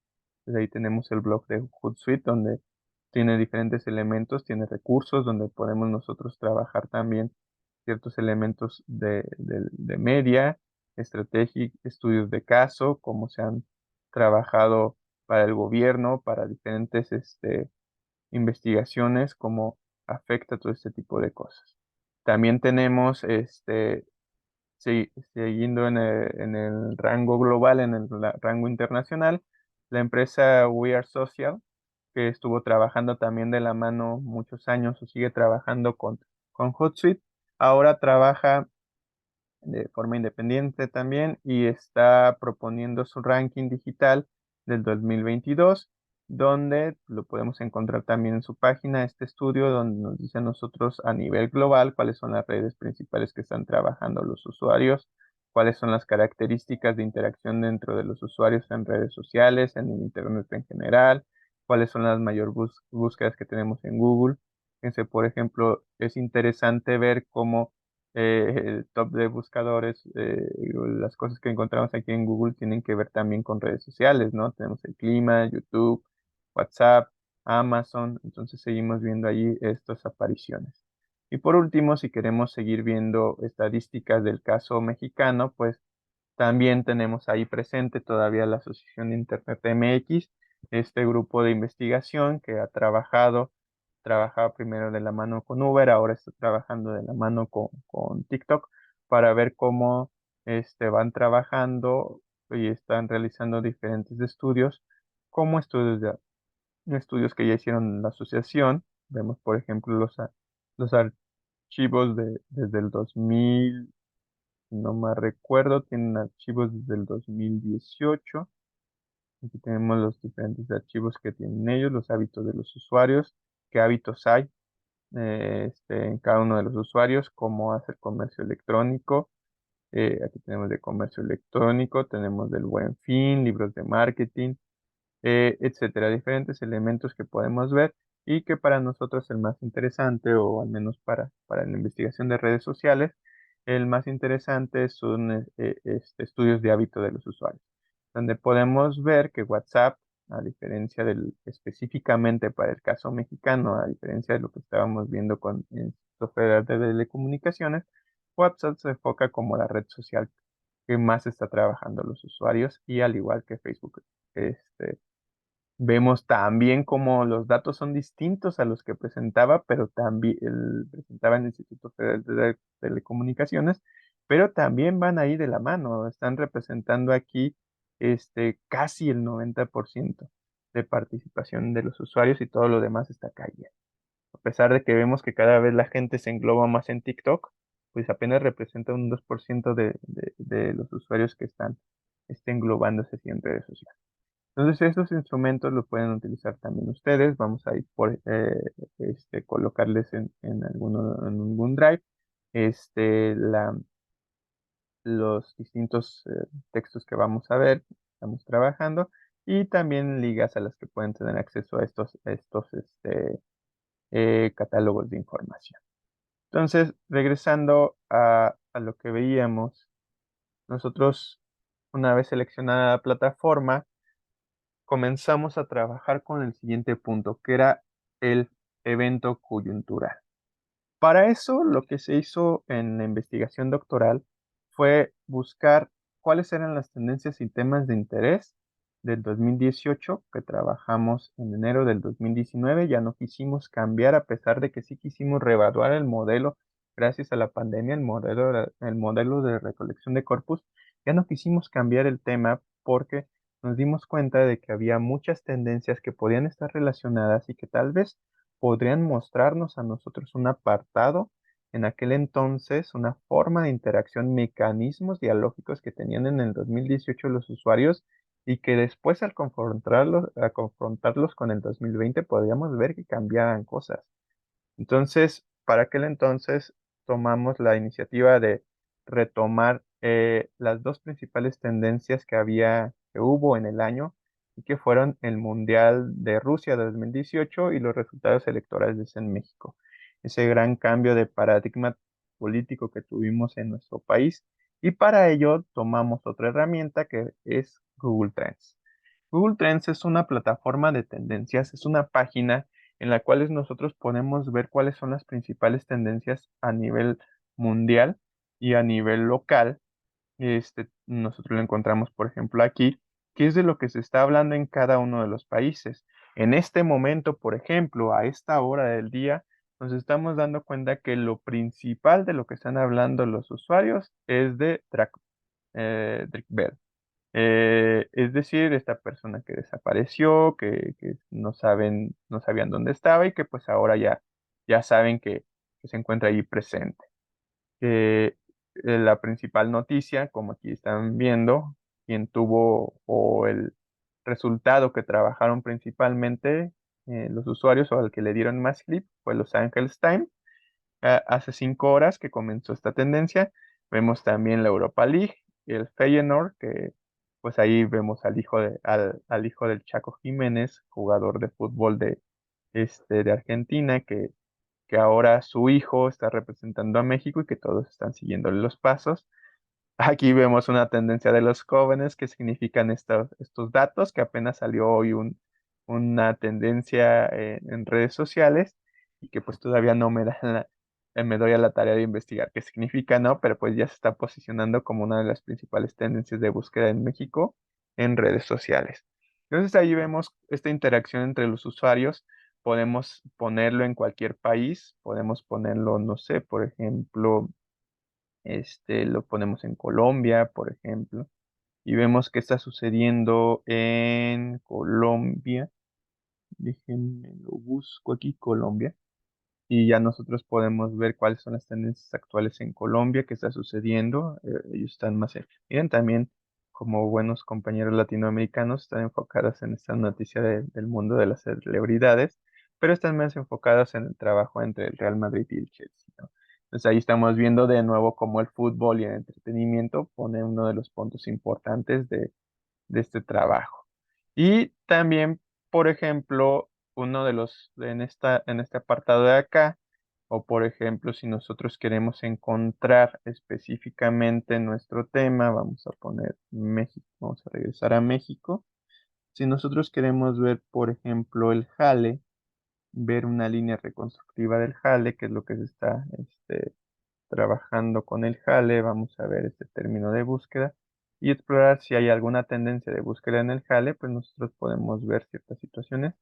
Pues ahí tenemos el blog de Hootsuite donde tiene diferentes elementos, tiene recursos donde podemos nosotros trabajar también ciertos elementos de media, estrategia, estudios de caso, cómo se han trabajado para el gobierno, para diferentes investigaciones, cómo afecta todo este tipo de cosas. También tenemos siguiendo en el rango global, en el rango internacional, la empresa We Are Social, que estuvo trabajando también de la mano muchos años o sigue trabajando con Hootsuite, ahora trabaja de forma independiente también y está proponiendo su ranking digital del 2022, donde lo podemos encontrar también en su página, este estudio donde nos dice a nosotros a nivel global cuáles son las redes principales que están trabajando los usuarios, cuáles son las características de interacción dentro de los usuarios en redes sociales, en el Internet en general, cuáles son las mayores búsquedas que tenemos en Google. Fíjense, por ejemplo, es interesante ver cómo el top de buscadores, las cosas que encontramos aquí en Google tienen que ver también con redes sociales, ¿no? Tenemos el clima, YouTube, WhatsApp, Amazon, entonces seguimos viendo ahí estas apariciones. Y por último, si queremos seguir viendo estadísticas del caso mexicano, pues también tenemos ahí presente todavía la Asociación de Internet MX, este grupo de investigación que ha trabajaba primero de la mano con Uber, ahora está trabajando de la mano con TikTok para ver cómo van trabajando y están realizando diferentes estudios, como estudios que ya hicieron la asociación. Vemos, por ejemplo, los archivos desde el 2000, no me recuerdo, tienen archivos desde el 2018. Aquí tenemos los diferentes archivos que tienen ellos, los hábitos de los usuarios, qué hábitos hay en cada uno de los usuarios, cómo hacer comercio electrónico. Aquí tenemos de comercio electrónico, tenemos del Buen Fin, libros de marketing, etcétera, diferentes elementos que podemos ver y que para nosotros el más interesante, o al menos para la investigación de redes sociales, el más interesante son estudios de hábito de los usuarios, donde podemos ver que WhatsApp, a diferencia específicamente para el caso mexicano, a diferencia de lo que estábamos viendo con el Instituto Federal de Telecomunicaciones, WhatsApp se enfoca como la red social que más está trabajando los usuarios y al igual que Facebook. Este, Vemos también cómo los datos son distintos a los que presentaba, pero también presentaba el Instituto Federal de Telecomunicaciones, pero también van ahí de la mano, están representando aquí casi el 90% de participación de los usuarios y todo lo demás está cayendo. A pesar de que vemos que cada vez la gente se engloba más en TikTok, pues apenas representa un 2% de los usuarios que estén englobándose así en redes sociales. Entonces, estos instrumentos los pueden utilizar también ustedes. Vamos a ir por colocarles en algún drive los distintos textos que vamos a ver, estamos trabajando, y también ligas a las que pueden tener acceso a estos catálogos de información. Entonces, regresando a lo que veíamos, nosotros, una vez seleccionada la plataforma, comenzamos a trabajar con el siguiente punto, que era el evento coyuntural. Para eso, lo que se hizo en la investigación doctoral fue buscar cuáles eran las tendencias y temas de interés del 2018 que trabajamos en enero del 2019. Ya no quisimos cambiar, a pesar de que sí quisimos reevaluar el modelo gracias a la pandemia, el modelo de recolección de corpus. Ya no quisimos cambiar el tema porque nos dimos cuenta de que había muchas tendencias que podían estar relacionadas y que tal vez podrían mostrarnos a nosotros un apartado en aquel entonces, una forma de interacción, mecanismos dialógicos que tenían en el 2018 los usuarios y que después al confrontarlos con el 2020 podríamos ver que cambiaban cosas. Entonces, para aquel entonces tomamos la iniciativa de retomar las dos principales tendencias que había que hubo en el año y que fueron el Mundial de Rusia de 2018 y los resultados electorales en México. Ese gran cambio de paradigma político que tuvimos en nuestro país y para ello tomamos otra herramienta que es Google Trends. Google Trends es una plataforma de tendencias, es una página en la cual nosotros podemos ver cuáles son las principales tendencias a nivel mundial y a nivel local. Nosotros lo encontramos, por ejemplo, aquí, que es de lo que se está hablando en cada uno de los países. En este momento, por ejemplo, a esta hora del día, nos estamos dando cuenta que lo principal de lo que están hablando los usuarios es de Drake Bell. Es decir, esta persona que desapareció, que no sabían dónde estaba y que pues ahora ya saben que se encuentra ahí presente. Eh, la principal noticia, como aquí están viendo, quien tuvo o el resultado que trabajaron principalmente los usuarios o al que le dieron más clic fue Los Angeles Times. Hace 5 horas que comenzó esta tendencia. Vemos también la Europa League, el Feyenoord, que pues ahí vemos al hijo del Chaco Jiménez, jugador de fútbol de Argentina, que ahora su hijo está representando a México y que todos están siguiéndole los pasos. Aquí vemos una tendencia de los jóvenes que significan estos datos, que apenas salió hoy una tendencia en redes sociales y que pues todavía no me doy a la tarea de investigar qué significa, ¿no? Pero pues ya se está posicionando como una de las principales tendencias de búsqueda en México en redes sociales. Entonces ahí vemos esta interacción entre los usuarios. Podemos ponerlo en cualquier país, podemos ponerlo, no sé, por ejemplo, lo ponemos en Colombia, por ejemplo, y vemos qué está sucediendo en Colombia. Déjenme lo busco aquí, Colombia. Y ya nosotros podemos ver cuáles son las tendencias actuales en Colombia, qué está sucediendo. Ellos están más, miren, también como buenos compañeros latinoamericanos, están enfocados en esta noticia del mundo de las celebridades, pero están más enfocados en el trabajo entre el Real Madrid y el Chelsea, ¿no? Entonces ahí estamos viendo de nuevo cómo el fútbol y el entretenimiento pone uno de los puntos importantes de este trabajo. Y también, por ejemplo, en este apartado de acá, o por ejemplo, si nosotros queremos encontrar específicamente nuestro tema, vamos a poner México, vamos a regresar a México. Si nosotros queremos ver, por ejemplo, el jale, ver una línea reconstructiva del jale, que es lo que se está trabajando con el jale, vamos a ver este término de búsqueda y explorar si hay alguna tendencia de búsqueda en el jale, pues nosotros podemos ver ciertas situaciones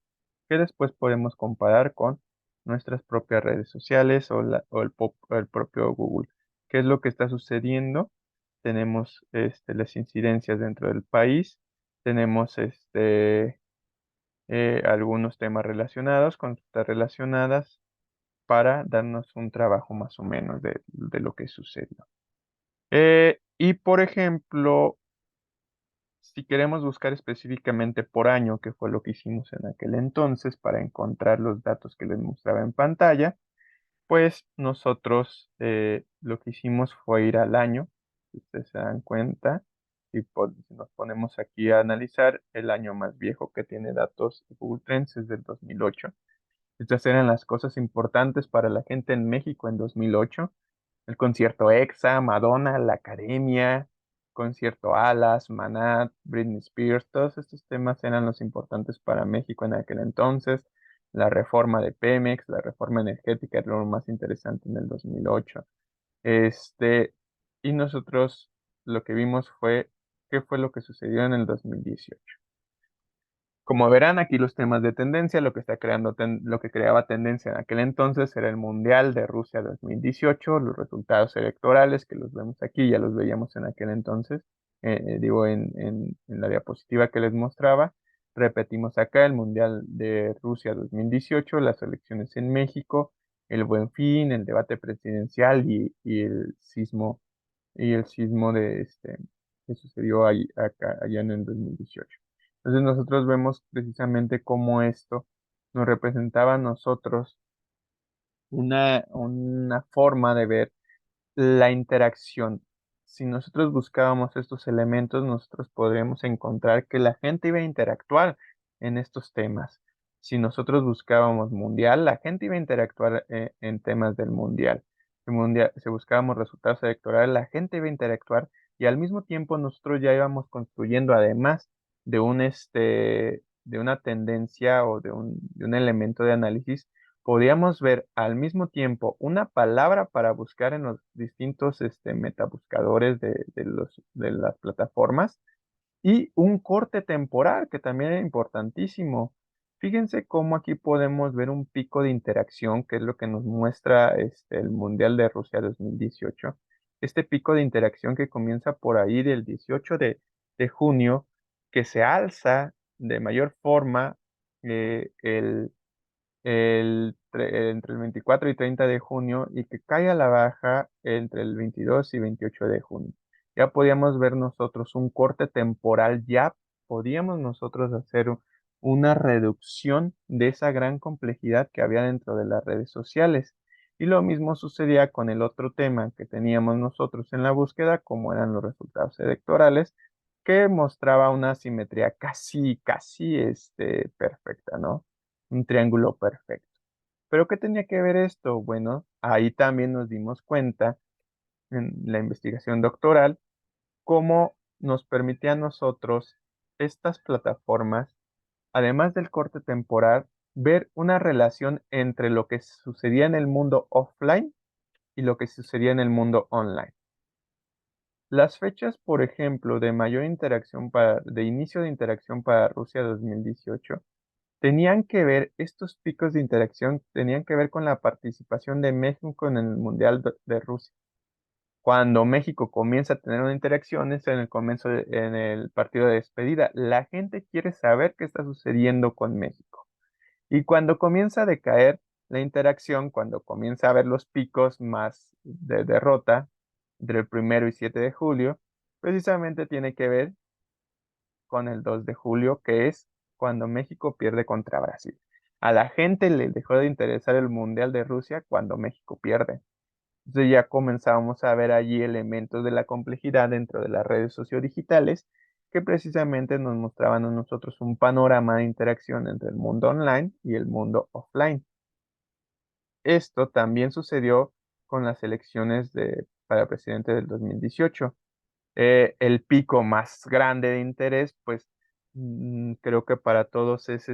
que después podemos comparar con nuestras propias redes sociales o el propio Google. ¿Qué es lo que está sucediendo? Tenemos las incidencias dentro del país, tenemos algunos temas relacionados, consultas relacionadas, para darnos un trabajo más o menos de lo que sucedió. Y por ejemplo, si queremos buscar específicamente por año, que fue lo que hicimos en aquel entonces para encontrar los datos que les mostraba en pantalla, pues nosotros lo que hicimos fue ir al año, si ustedes se dan cuenta, si nos ponemos aquí a analizar, el año más viejo que tiene datos de Google Trends es del 2008. Estas eran las cosas importantes para la gente en México en 2008. El concierto EXA, Madonna, la Academia, concierto Alas, Maná, Britney Spears, todos estos temas eran los importantes para México en aquel entonces. La reforma de Pemex, la reforma energética era lo más interesante en el 2008. Este, y nosotros lo que vimos fue qué fue lo que sucedió en el 2018. Como verán, aquí los temas de tendencia, lo que creaba tendencia en aquel entonces era el Mundial de Rusia 2018, los resultados electorales, que los vemos aquí, ya los veíamos en aquel entonces, digo, en la diapositiva que les mostraba. Repetimos acá el Mundial de Rusia 2018, las elecciones en México, el Buen Fin, el debate presidencial y el sismo que sucedió allá en el 2018. Entonces nosotros vemos precisamente cómo esto nos representaba a nosotros una forma de ver la interacción. si nosotros buscábamos estos elementos, nosotros podríamos encontrar que la gente iba a interactuar en estos temas. Si nosotros buscábamos mundial, la gente iba a interactuar en temas del mundial. Si buscábamos resultados electorales, la gente iba a interactuar y al mismo tiempo nosotros ya íbamos construyendo, además de de una tendencia o de un elemento de análisis, podíamos ver al mismo tiempo una palabra para buscar en los distintos metabuscadores de las plataformas y un corte temporal que también era importantísimo. Fíjense cómo aquí podemos ver un pico de interacción, que es lo que nos muestra el Mundial de Rusia 2018. Este pico de interacción que comienza por ahí del 18 de junio, que se alza de mayor forma eh, el entre el 24 y 30 de junio y que cae a la baja entre el 22 y 28 de junio. Ya podíamos ver nosotros un corte temporal, ya podíamos nosotros hacer una reducción de esa gran complejidad que había dentro de las redes sociales. Y lo mismo sucedía con el otro tema que teníamos nosotros en la búsqueda, como eran los resultados electorales, que mostraba una simetría casi perfecta, ¿no? Un triángulo perfecto. ¿Pero qué tenía que ver esto? Bueno, ahí también nos dimos cuenta en la investigación doctoral cómo nos permitía a nosotros estas plataformas, además del corte temporal, ver una relación entre lo que sucedía en el mundo offline y lo que sucedía en el mundo online. Las fechas, por ejemplo, de mayor interacción de inicio de interacción para Rusia 2018 tenían que ver, estos picos de interacción tenían que ver con la participación de México en el Mundial de Rusia. Cuando México comienza a tener una interacción es en el comienzo, en el partido de despedida. La gente quiere saber qué está sucediendo con México. Y cuando comienza a decaer la interacción, cuando comienza a haber los picos más de derrota, entre el 1 y 7 de julio, precisamente tiene que ver con el 2 de julio, que es cuando México pierde contra Brasil. A la gente le dejó de interesar el Mundial de Rusia cuando México pierde. Entonces ya comenzamos a ver allí elementos de la complejidad dentro de las redes sociodigitales que precisamente nos mostraban a nosotros un panorama de interacción entre el mundo online y el mundo offline. Esto también sucedió con las elecciones para presidente del 2018. El pico más grande de interés, pues creo que para todos es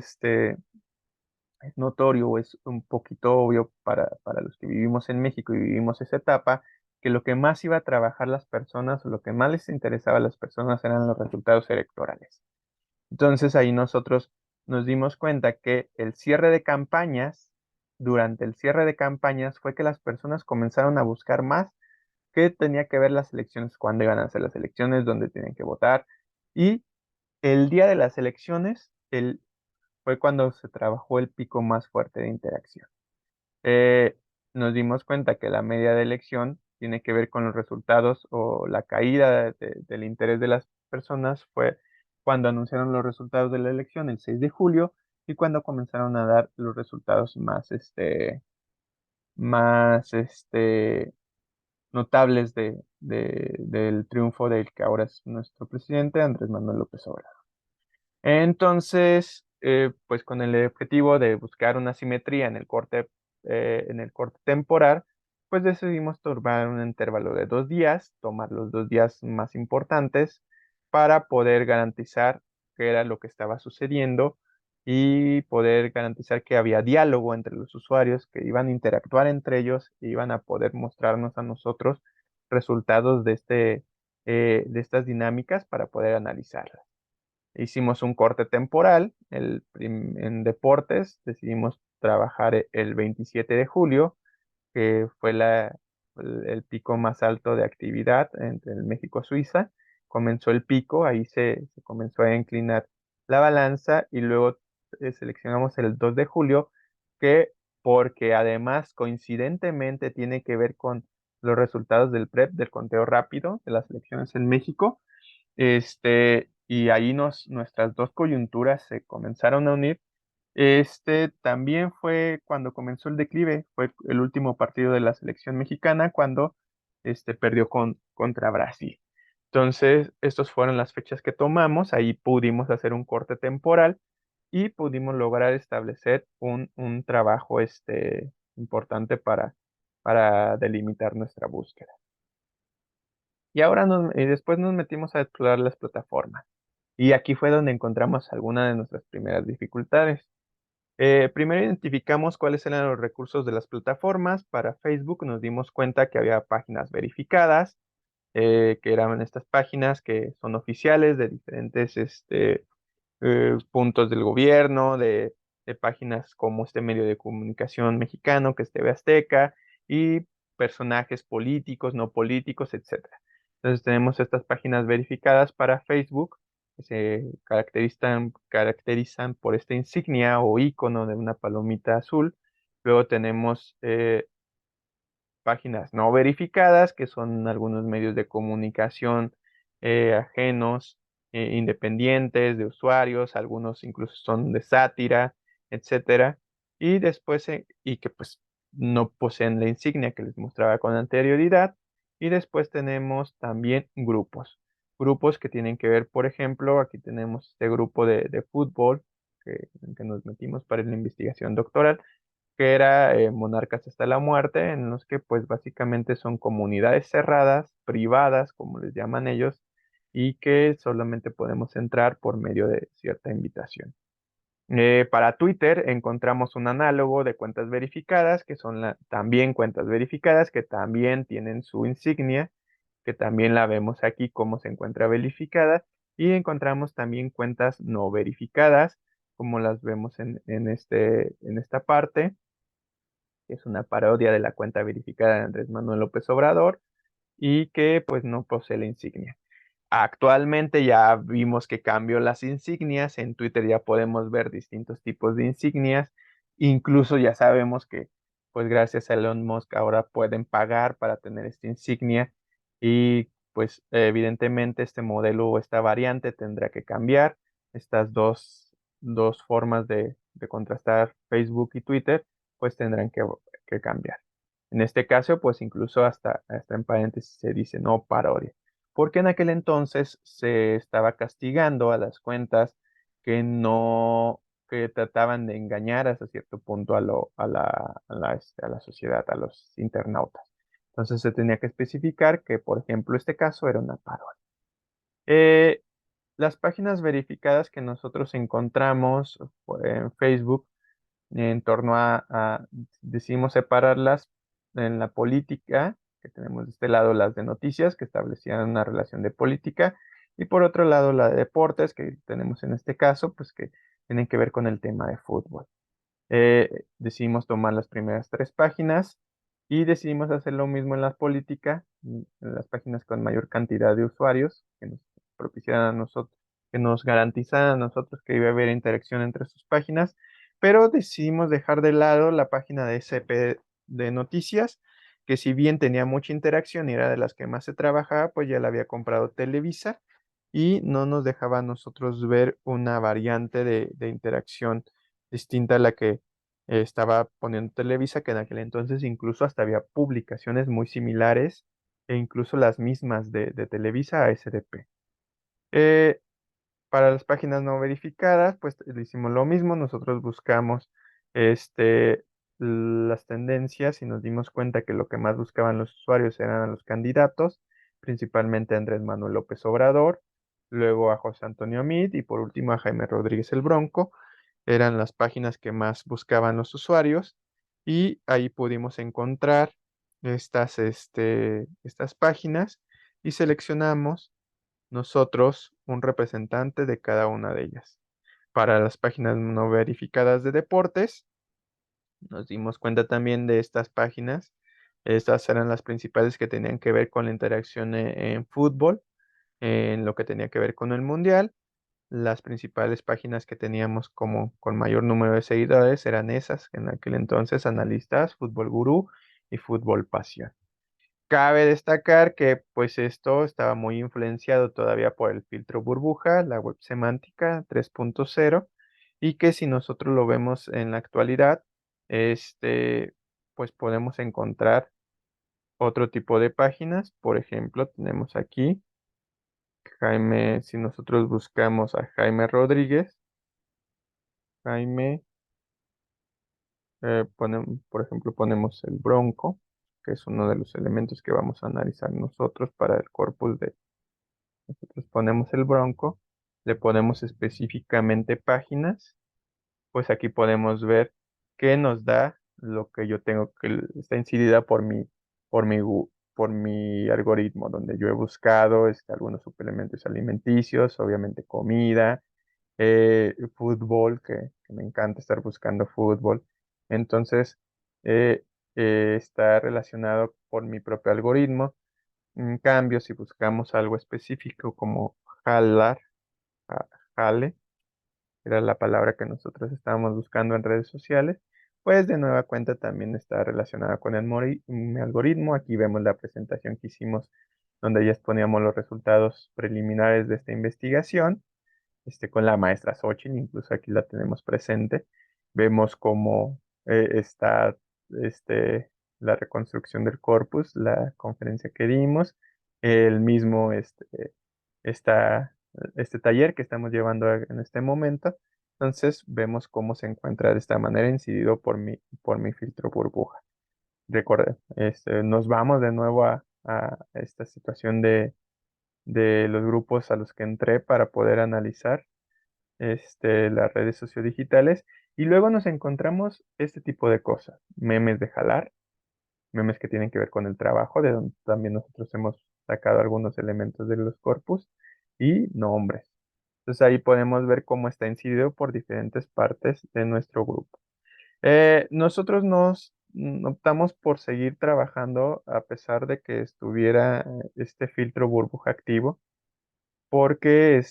notorio o es un poquito obvio para los que vivimos en México y vivimos esa etapa, que lo que más iba a trabajar las personas o lo que más les interesaba a las personas eran los resultados electorales. Entonces ahí nosotros nos dimos cuenta que el cierre de campañas, durante el cierre de campañas fue que las personas comenzaron a buscar más qué tenía que ver las elecciones, cuándo iban a ser las elecciones, dónde tenían que votar. Y el día de las elecciones fue cuando se trabajó el pico más fuerte de interacción. Eh, Nos dimos cuenta que la media de elección tiene que ver con los resultados o la caída del interés de las personas fue cuando anunciaron los resultados de la elección el 6 de julio y cuando comenzaron a dar los resultados más notables del triunfo del que ahora es nuestro presidente, Andrés Manuel López Obrador. Entonces, pues con el objetivo de buscar una simetría en el corte temporal, pues decidimos tomar un intervalo de 2 días, tomar los 2 días más importantes para poder garantizar qué era lo que estaba sucediendo y poder garantizar que había diálogo entre los usuarios, que iban a interactuar entre ellos e iban a poder mostrarnos a nosotros resultados de estas dinámicas para poder analizarlas. Hicimos un corte temporal en deportes, decidimos trabajar el 27 de julio, que fue el pico más alto de actividad entre el México-Suiza. Comenzó el pico, ahí se comenzó a inclinar la balanza y luego seleccionamos el 2 de julio, que porque además coincidentemente tiene que ver con los resultados del PREP, del conteo rápido de las elecciones en México, y ahí nuestras dos coyunturas se comenzaron a unir. También fue cuando comenzó el declive, fue el último partido de la selección mexicana, cuando perdió contra Brasil. Entonces, estas fueron las fechas que tomamos. Ahí pudimos hacer un corte temporal y pudimos lograr establecer un trabajo importante para delimitar nuestra búsqueda. Y ahora después nos metimos a explorar las plataformas. Y aquí fue donde encontramos algunas de nuestras primeras dificultades. Primero identificamos cuáles eran los recursos de las plataformas. Para Facebook nos dimos cuenta que había páginas verificadas, que eran estas páginas que son oficiales de diferentes puntos del gobierno, de páginas como este medio de comunicación mexicano, que es TV Azteca, y personajes políticos, no políticos, etcétera. Entonces tenemos estas páginas verificadas para Facebook, que se caracterizan por esta insignia o icono de una palomita azul. Luego tenemos páginas no verificadas, que son algunos medios de comunicación ajenos, independientes, de usuarios, algunos incluso son de sátira, etcétera. Y después, y que pues no poseen la insignia que les mostraba con anterioridad. Y después tenemos también grupos. Grupos que tienen que ver, por ejemplo, aquí tenemos este grupo de fútbol en que nos metimos para la investigación doctoral, que era Monarcas hasta la muerte, en los que pues básicamente son comunidades cerradas, privadas, como les llaman ellos, y que solamente podemos entrar por medio de cierta invitación. Para Twitter encontramos un análogo de cuentas verificadas, que son también cuentas verificadas, que también tienen su insignia, que también la vemos aquí como se encuentra verificada, y encontramos también cuentas no verificadas, como las vemos en esta parte, que es una parodia de la cuenta verificada de Andrés Manuel López Obrador y que pues no posee la insignia. Actualmente ya vimos que cambió las insignias, en Twitter ya podemos ver distintos tipos de insignias, incluso ya sabemos que pues gracias a Elon Musk ahora pueden pagar para tener esta insignia y pues evidentemente este modelo o esta variante tendrá que cambiar. Estas dos formas de contrastar Facebook y Twitter pues tendrán que cambiar. En este caso pues incluso hasta en paréntesis se dice no parodia, porque en aquel entonces se estaba castigando a las cuentas que trataban de engañar hasta cierto punto a la sociedad, a los internautas. Entonces se tenía que especificar que, por ejemplo, este caso era una parodia. Eh, las páginas verificadas que nosotros encontramos en Facebook en torno decidimos separarlas en la política, que tenemos de este lado las de noticias, que establecían una relación de política, y por otro lado la de deportes, que tenemos en este caso, pues que tienen que ver con el tema de fútbol. Decidimos tomar las primeras tres páginas y decidimos hacer lo mismo en la política, en las páginas con mayor cantidad de usuarios, que nos propiciaran a nosotros, que nos garantizaran a nosotros que iba a haber interacción entre sus páginas, pero decidimos dejar de lado la página de SP de noticias, que si bien tenía mucha interacción y era de las que más se trabajaba, pues ya la había comprado Televisa y no nos dejaba a nosotros ver una variante de interacción distinta a la que estaba poniendo Televisa, que en aquel entonces incluso hasta había publicaciones muy similares e incluso las mismas de Televisa a SDP. Eh, para las páginas no verificadas, pues le hicimos lo mismo. Nosotros buscamos este, las tendencias y nos dimos cuenta que lo que más buscaban los usuarios eran a los candidatos, principalmente a Andrés Manuel López Obrador, luego a José Antonio Meade y por último a Jaime Rodríguez el Bronco. Eran las páginas que más buscaban los usuarios y ahí pudimos encontrar estas páginas y seleccionamos nosotros un representante de cada una de ellas. Para las páginas no verificadas de deportes, nos dimos cuenta también de estas páginas. Estas eran las principales que tenían que ver con la interacción en fútbol, en lo que tenía que ver con el mundial. Las principales páginas que teníamos como con mayor número de seguidores eran esas, en aquel entonces Analistas, Fútbol Gurú y Fútbol Pasión. Cabe destacar que pues esto estaba muy influenciado todavía por el filtro burbuja, la web semántica 3.0, y que si nosotros lo vemos en la actualidad, este, pues podemos encontrar otro tipo de páginas. Por ejemplo, tenemos aquí Jaime, si nosotros buscamos a Jaime Rodríguez, Jaime, por ejemplo, ponemos el bronco, que es uno de los elementos que vamos a analizar nosotros para el corpus de, nosotros ponemos el bronco, le ponemos específicamente páginas, pues aquí podemos ver qué nos da lo que yo tengo que está incidida por mi algoritmo, donde yo he buscado algunos suplementos alimenticios, obviamente comida, fútbol, que me encanta estar buscando fútbol. Entonces, eh, está relacionado por mi propio algoritmo. En cambio, si buscamos algo específico como jalar, ja- jale, era la palabra que nosotros estábamos buscando en redes sociales, pues de nueva cuenta también está relacionada con mi algoritmo. Aquí vemos la presentación que hicimos donde ya exponíamos los resultados preliminares de esta investigación, con la maestra Xochitl, incluso aquí la tenemos presente. Vemos cómo está este, la reconstrucción del corpus, la conferencia que dimos, el mismo esta, este taller que estamos llevando en este momento. Entonces vemos cómo se encuentra de esta manera incidido por mi filtro burbuja. Recuerden, nos vamos de nuevo a esta situación de los grupos a los que entré para poder analizar las redes sociodigitales y luego nos encontramos este tipo de cosas, memes de jalar, memes que tienen que ver con el trabajo, de donde también nosotros hemos sacado algunos elementos de los corpus y nombres. Entonces ahí podemos ver cómo está incidido por diferentes partes de nuestro grupo. Nosotros optamos por seguir trabajando a pesar de que estuviera este filtro burbuja activo, porque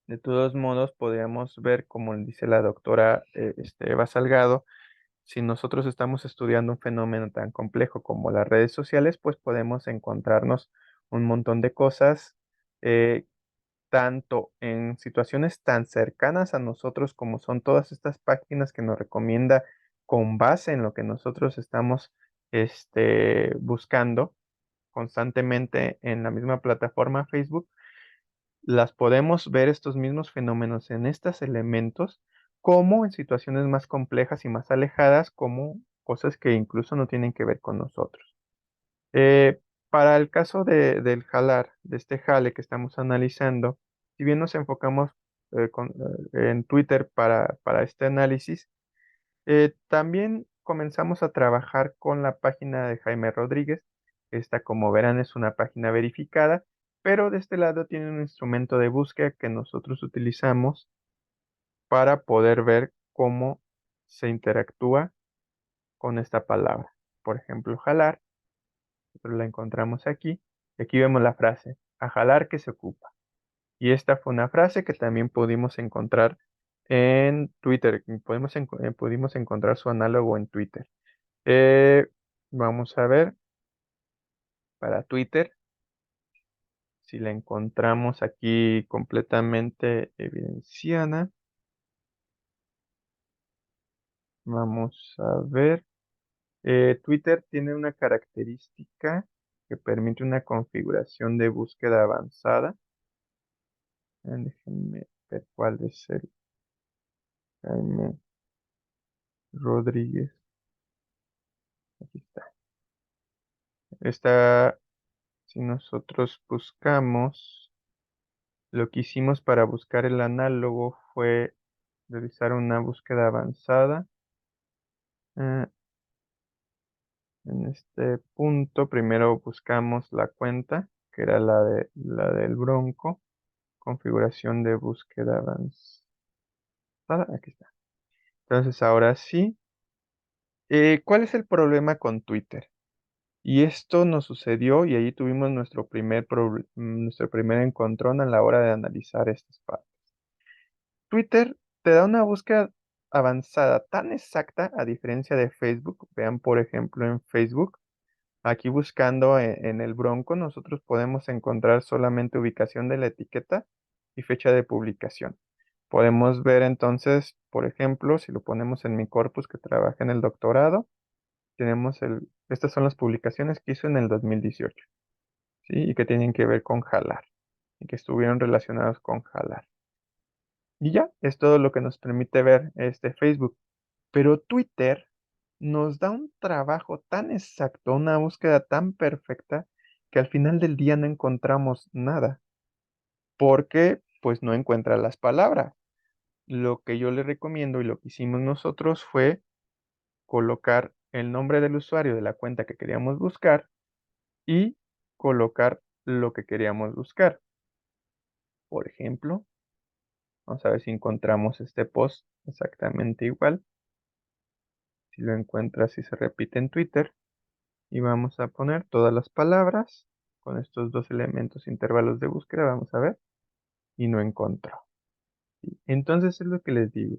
de todos modos podríamos ver, como dice la doctora Eva Salgado, si nosotros estamos estudiando un fenómeno tan complejo como las redes sociales, pues podemos encontrarnos un montón de cosas eh, tanto en situaciones tan cercanas a nosotros como son todas estas páginas que nos recomienda con base en lo que nosotros estamos buscando constantemente en la misma plataforma Facebook, las podemos ver estos mismos fenómenos en estos elementos como en situaciones más complejas y más alejadas, como cosas que incluso no tienen que ver con nosotros. Para el caso del jalar, de este jale que estamos analizando, si bien nos enfocamos en Twitter para este análisis, también comenzamos a trabajar con la página de Jaime Rodríguez. Esta, como verán, es una página verificada, pero de este lado tiene un instrumento de búsqueda que nosotros utilizamos para poder ver cómo se interactúa con esta palabra. Por ejemplo, jalar. Nosotros la encontramos aquí. Y aquí vemos la frase, a jalar que se ocupa. Y esta fue una frase que también pudimos encontrar en Twitter. Pudimos encontrar su análogo en Twitter. Eh, Vamos a ver para Twitter si la encontramos aquí completamente evidenciada. Vamos a ver. Twitter tiene una característica que permite una configuración de búsqueda avanzada. Déjenme ver cuál es el Jaime Rodríguez. Aquí está. Esta, si nosotros buscamos, lo que hicimos para buscar el análogo fue realizar una búsqueda avanzada. Eh, en este punto, primero buscamos la cuenta, que era la del Bronco, configuración de búsqueda avanzada. Aquí está. Entonces, ahora sí, ¿cuál es el problema con Twitter? Y esto nos sucedió y ahí tuvimos nuestro primer encontrón a la hora de analizar estas partes. Twitter te da una búsqueda avanzada tan exacta a diferencia de Facebook. Vean, por ejemplo, en Facebook, aquí buscando en el Bronco, nosotros podemos encontrar solamente ubicación de la etiqueta y fecha de publicación. Podemos ver entonces, por ejemplo, si lo ponemos en mi corpus que trabaja en el doctorado, tenemos estas son las publicaciones que hizo en el 2018, ¿sí? Y que tienen que ver con jalar, y que estuvieron relacionados con jalar. Y ya, es todo lo que nos permite ver este Facebook. Pero Twitter nos da un trabajo tan exacto, una búsqueda tan perfecta, que al final del día no encontramos nada, porque pues no encuentra las palabras. Lo que yo le recomiendo y lo que hicimos nosotros fue colocar el nombre del usuario de la cuenta que queríamos buscar y colocar lo que queríamos buscar. Por ejemplo, vamos a ver si encontramos este post exactamente igual. Si lo encuentras, si se repite en Twitter. Y vamos a poner todas las palabras con estos dos elementos intervalos de búsqueda. Vamos a ver. Y no encontró. ¿Sí? Entonces es lo que les digo.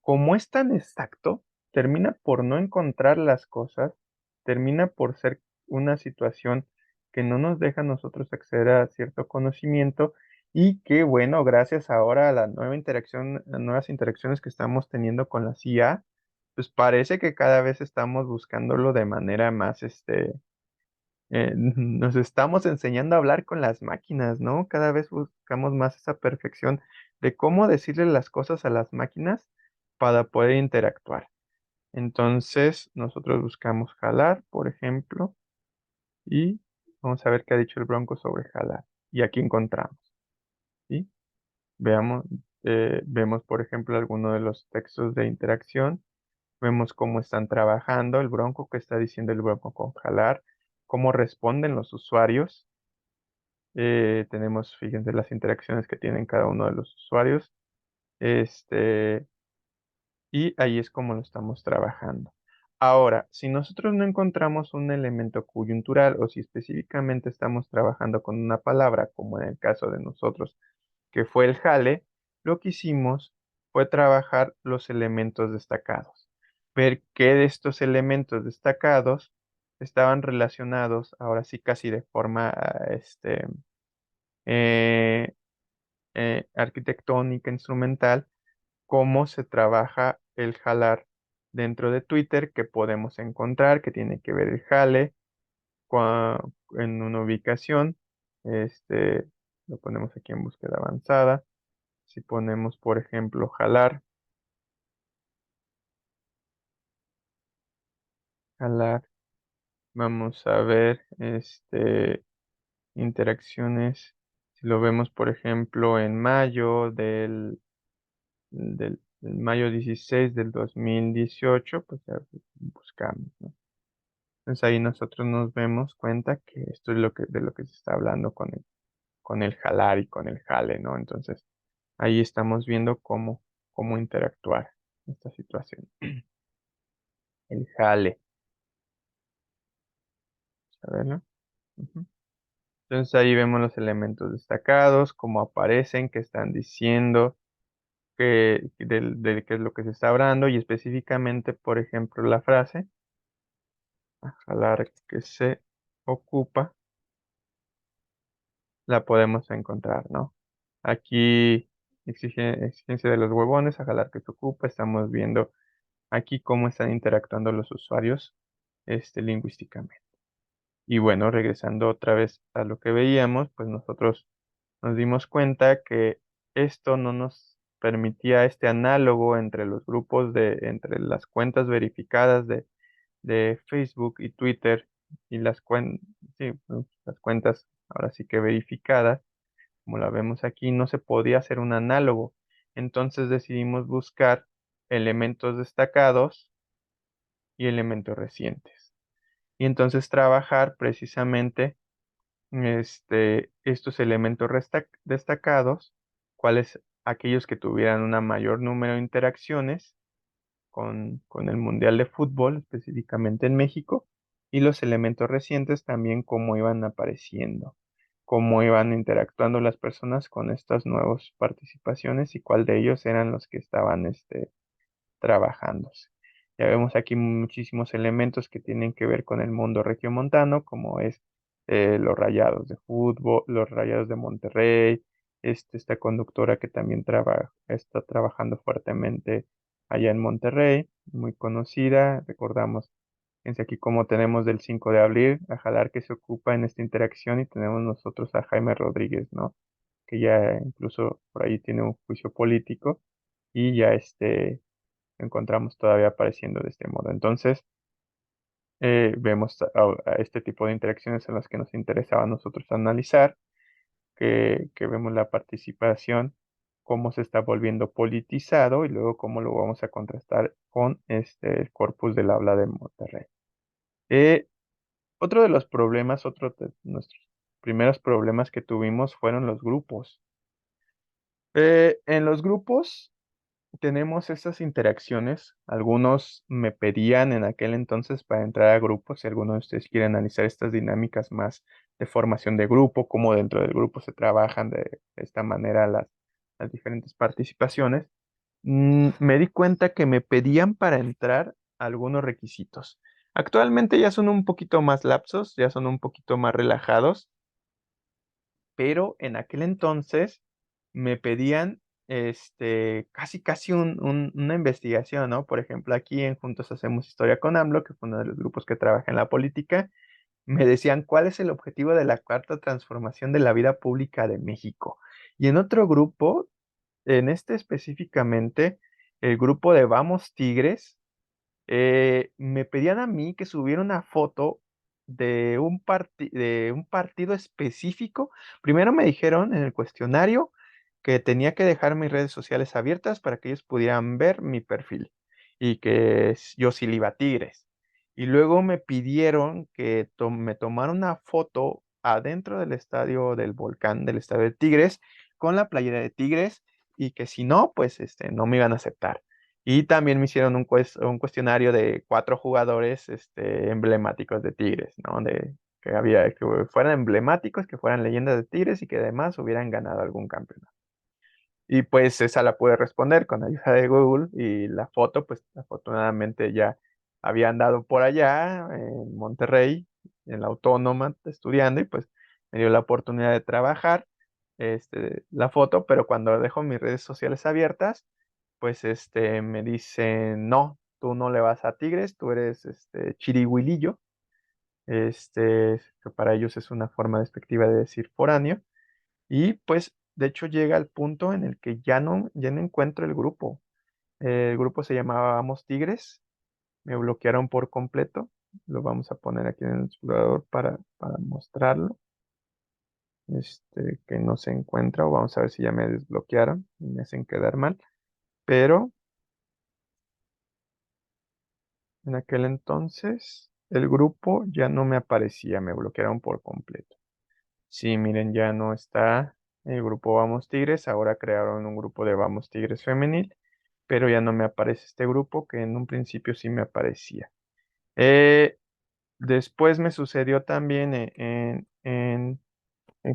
Como es tan exacto, termina por no encontrar las cosas, termina por ser una situación que no nos deja a nosotros acceder a cierto conocimiento y que, bueno, gracias ahora a la nueva interacción, a nuevas interacciones que estamos teniendo con la IA, pues parece que cada vez estamos buscándolo de manera más, nos estamos enseñando a hablar con las máquinas, ¿no? Cada vez buscamos más esa perfección de cómo decirle las cosas a las máquinas para poder interactuar. Entonces, nosotros buscamos jalar, por ejemplo, y vamos a ver qué ha dicho el Bronco sobre jalar. Y aquí encontramos, ¿sí? Veamos, vemos, por ejemplo, alguno de los textos de interacción. Vemos cómo están trabajando el Bronco, qué está diciendo el Bronco con jalar, cómo responden los usuarios. Tenemos, fíjense, las interacciones que tienen cada uno de los usuarios. Este, y ahí es como lo estamos trabajando. Ahora, si nosotros no encontramos un elemento coyuntural o si específicamente estamos trabajando con una palabra, como en el caso de nosotros, que fue el jale, lo que hicimos fue trabajar los elementos destacados. Ver qué de estos elementos destacados estaban relacionados, ahora sí casi de forma, eh, arquitectónica, instrumental, cómo se trabaja el jalar dentro de Twitter, que podemos encontrar, que tiene que ver el jale en una ubicación. Este, lo ponemos aquí en búsqueda avanzada. Si ponemos, por ejemplo, jalar, vamos a ver, interacciones. Si lo vemos, por ejemplo, en mayo del mayo 16 del 2018, pues ya buscamos, ¿no? Entonces ahí nosotros nos vemos cuenta que esto es de lo que se está hablando con el jalar y con el jale, ¿no? Entonces ahí estamos viendo cómo interactuar en esta situación. El jale, a ver, ¿no? Ujú. Entonces ahí vemos los elementos destacados, cómo aparecen, qué están diciendo, de qué es lo que se está hablando y específicamente, por ejemplo, la frase, a jalar que se ocupa, la podemos encontrar, ¿no? Aquí exigencia de los huevones, a jalar que se ocupa, estamos viendo aquí cómo están interactuando los usuarios, lingüísticamente. Y bueno, regresando otra vez a lo que veíamos, pues nosotros nos dimos cuenta que esto no nos permitía este análogo entre los grupos entre las cuentas verificadas de Facebook y Twitter y sí, pues, las cuentas ahora sí que verificadas, como la vemos aquí, no se podía hacer un análogo. Entonces decidimos buscar elementos destacados y elementos recientes. Y entonces trabajar precisamente estos elementos destacados, cuáles aquellos que tuvieran un mayor número de interacciones con el Mundial de Fútbol, específicamente en México, y los elementos recientes también cómo iban apareciendo, cómo iban interactuando las personas con estas nuevas participaciones y cuál de ellos eran los que estaban trabajándose. Ya vemos aquí muchísimos elementos que tienen que ver con el mundo regiomontano, como es los Rayados de fútbol, los Rayados de Monterrey, esta conductora que también está trabajando fuertemente allá en Monterrey, muy conocida, recordamos Fíjense aquí como tenemos del 5 de abril a Jalar que se ocupa en esta interacción y tenemos nosotros a Jaime Rodríguez, ¿no? Que ya incluso por ahí tiene un juicio político y ya lo encontramos todavía apareciendo de este modo. Entonces, vemos a este tipo de interacciones en las que nos interesaba a nosotros analizar, que vemos la participación, cómo se está volviendo politizado y luego cómo lo vamos a contrastar con el corpus del habla de Monterrey. Eh, Otro de los problemas, otro de nuestros primeros problemas que tuvimos fueron los grupos. En los grupos tenemos estas interacciones. Algunos me pedían en aquel entonces para entrar a grupos, si alguno de ustedes quiere analizar estas dinámicas más de formación de grupo, cómo dentro del grupo se trabajan de esta manera las diferentes participaciones. Me di cuenta que me pedían para entrar algunos requisitos. Actualmente ya son un poquito más lapsos, ya son un poquito más relajados, pero en aquel entonces me pedían casi una investigación, ¿no? Por ejemplo, aquí en Juntos Hacemos Historia con AMLO, que fue uno de los grupos que trabaja en la política, me decían cuál es el objetivo de la cuarta transformación de la vida pública de México. Y en otro grupo, en este específicamente, el grupo de Vamos Tigres, me pedían a mí que subiera una foto de un partido específico. Primero me dijeron en el cuestionario que tenía que dejar mis redes sociales abiertas para que ellos pudieran ver mi perfil y que yo sí le iba a Tigres. Y luego me pidieron que me tomara una foto adentro del estadio del Volcán, del estadio de Tigres, con la playera de Tigres y que si no, pues no me iban a aceptar. Y también me hicieron un cuestionario de 4 jugadores emblemáticos de Tigres, ¿no? Que fueran emblemáticos, que fueran leyendas de Tigres y que además hubieran ganado algún campeonato. Y pues esa la pude responder con ayuda de Google y la foto, pues afortunadamente ya había andado por allá en Monterrey, en la Autónoma, estudiando y pues me dio la oportunidad de trabajar la foto, pero cuando dejo mis redes sociales abiertas, pues me dicen, no, tú no le vas a Tigres, tú eres chirihuilillo, que para ellos es una forma despectiva de decir foráneo, y pues de hecho llega al punto en el que ya no encuentro el grupo. El grupo se llamaba Vamos Tigres, me bloquearon por completo, lo vamos a poner aquí en el explorador para mostrarlo, que no se encuentra, o vamos a ver si ya me desbloquearon y me hacen quedar mal, pero en aquel entonces, el grupo ya no me aparecía, me bloquearon por completo. Sí, miren, ya no está el grupo Vamos Tigres, ahora crearon un grupo de Vamos Tigres femenil, pero ya no me aparece este grupo que en un principio sí me aparecía. Eh, Después me sucedió también en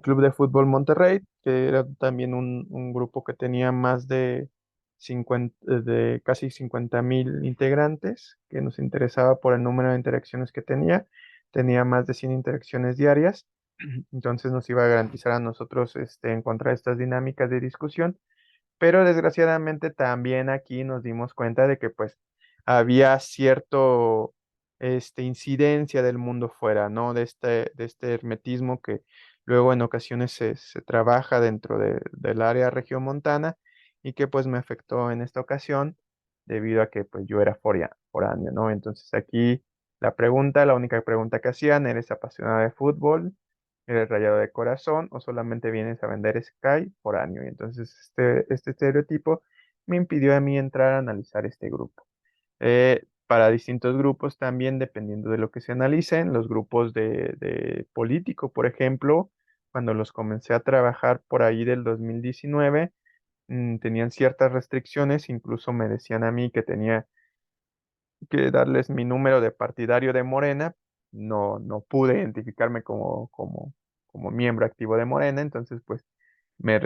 Club de Fútbol Monterrey, que era también un grupo que tenía más de 50, de casi 50,000 integrantes, que nos interesaba por el número de interacciones que tenía. Tenía más de 100 interacciones diarias, entonces nos iba a garantizar a nosotros encontrar estas dinámicas de discusión, pero desgraciadamente también aquí nos dimos cuenta de que pues había cierto incidencia del mundo fuera, ¿no? De este hermetismo que luego en ocasiones se trabaja dentro del área regiomontana y que pues me afectó en esta ocasión debido a que pues yo era foráneo, ¿no? Entonces aquí la única pregunta que hacían, ¿eres apasionado de fútbol? ¿Eres rayado de corazón o solamente vienes a vender Sky foráneo? Y entonces este estereotipo me impidió a mí entrar a analizar este grupo. Para distintos grupos también, dependiendo de lo que se analicen, los grupos de político, por ejemplo, cuando los comencé a trabajar por ahí del 2019, tenían ciertas restricciones, incluso me decían a mí que tenía que darles mi número de partidario de Morena. No pude identificarme como miembro activo de Morena, entonces pues me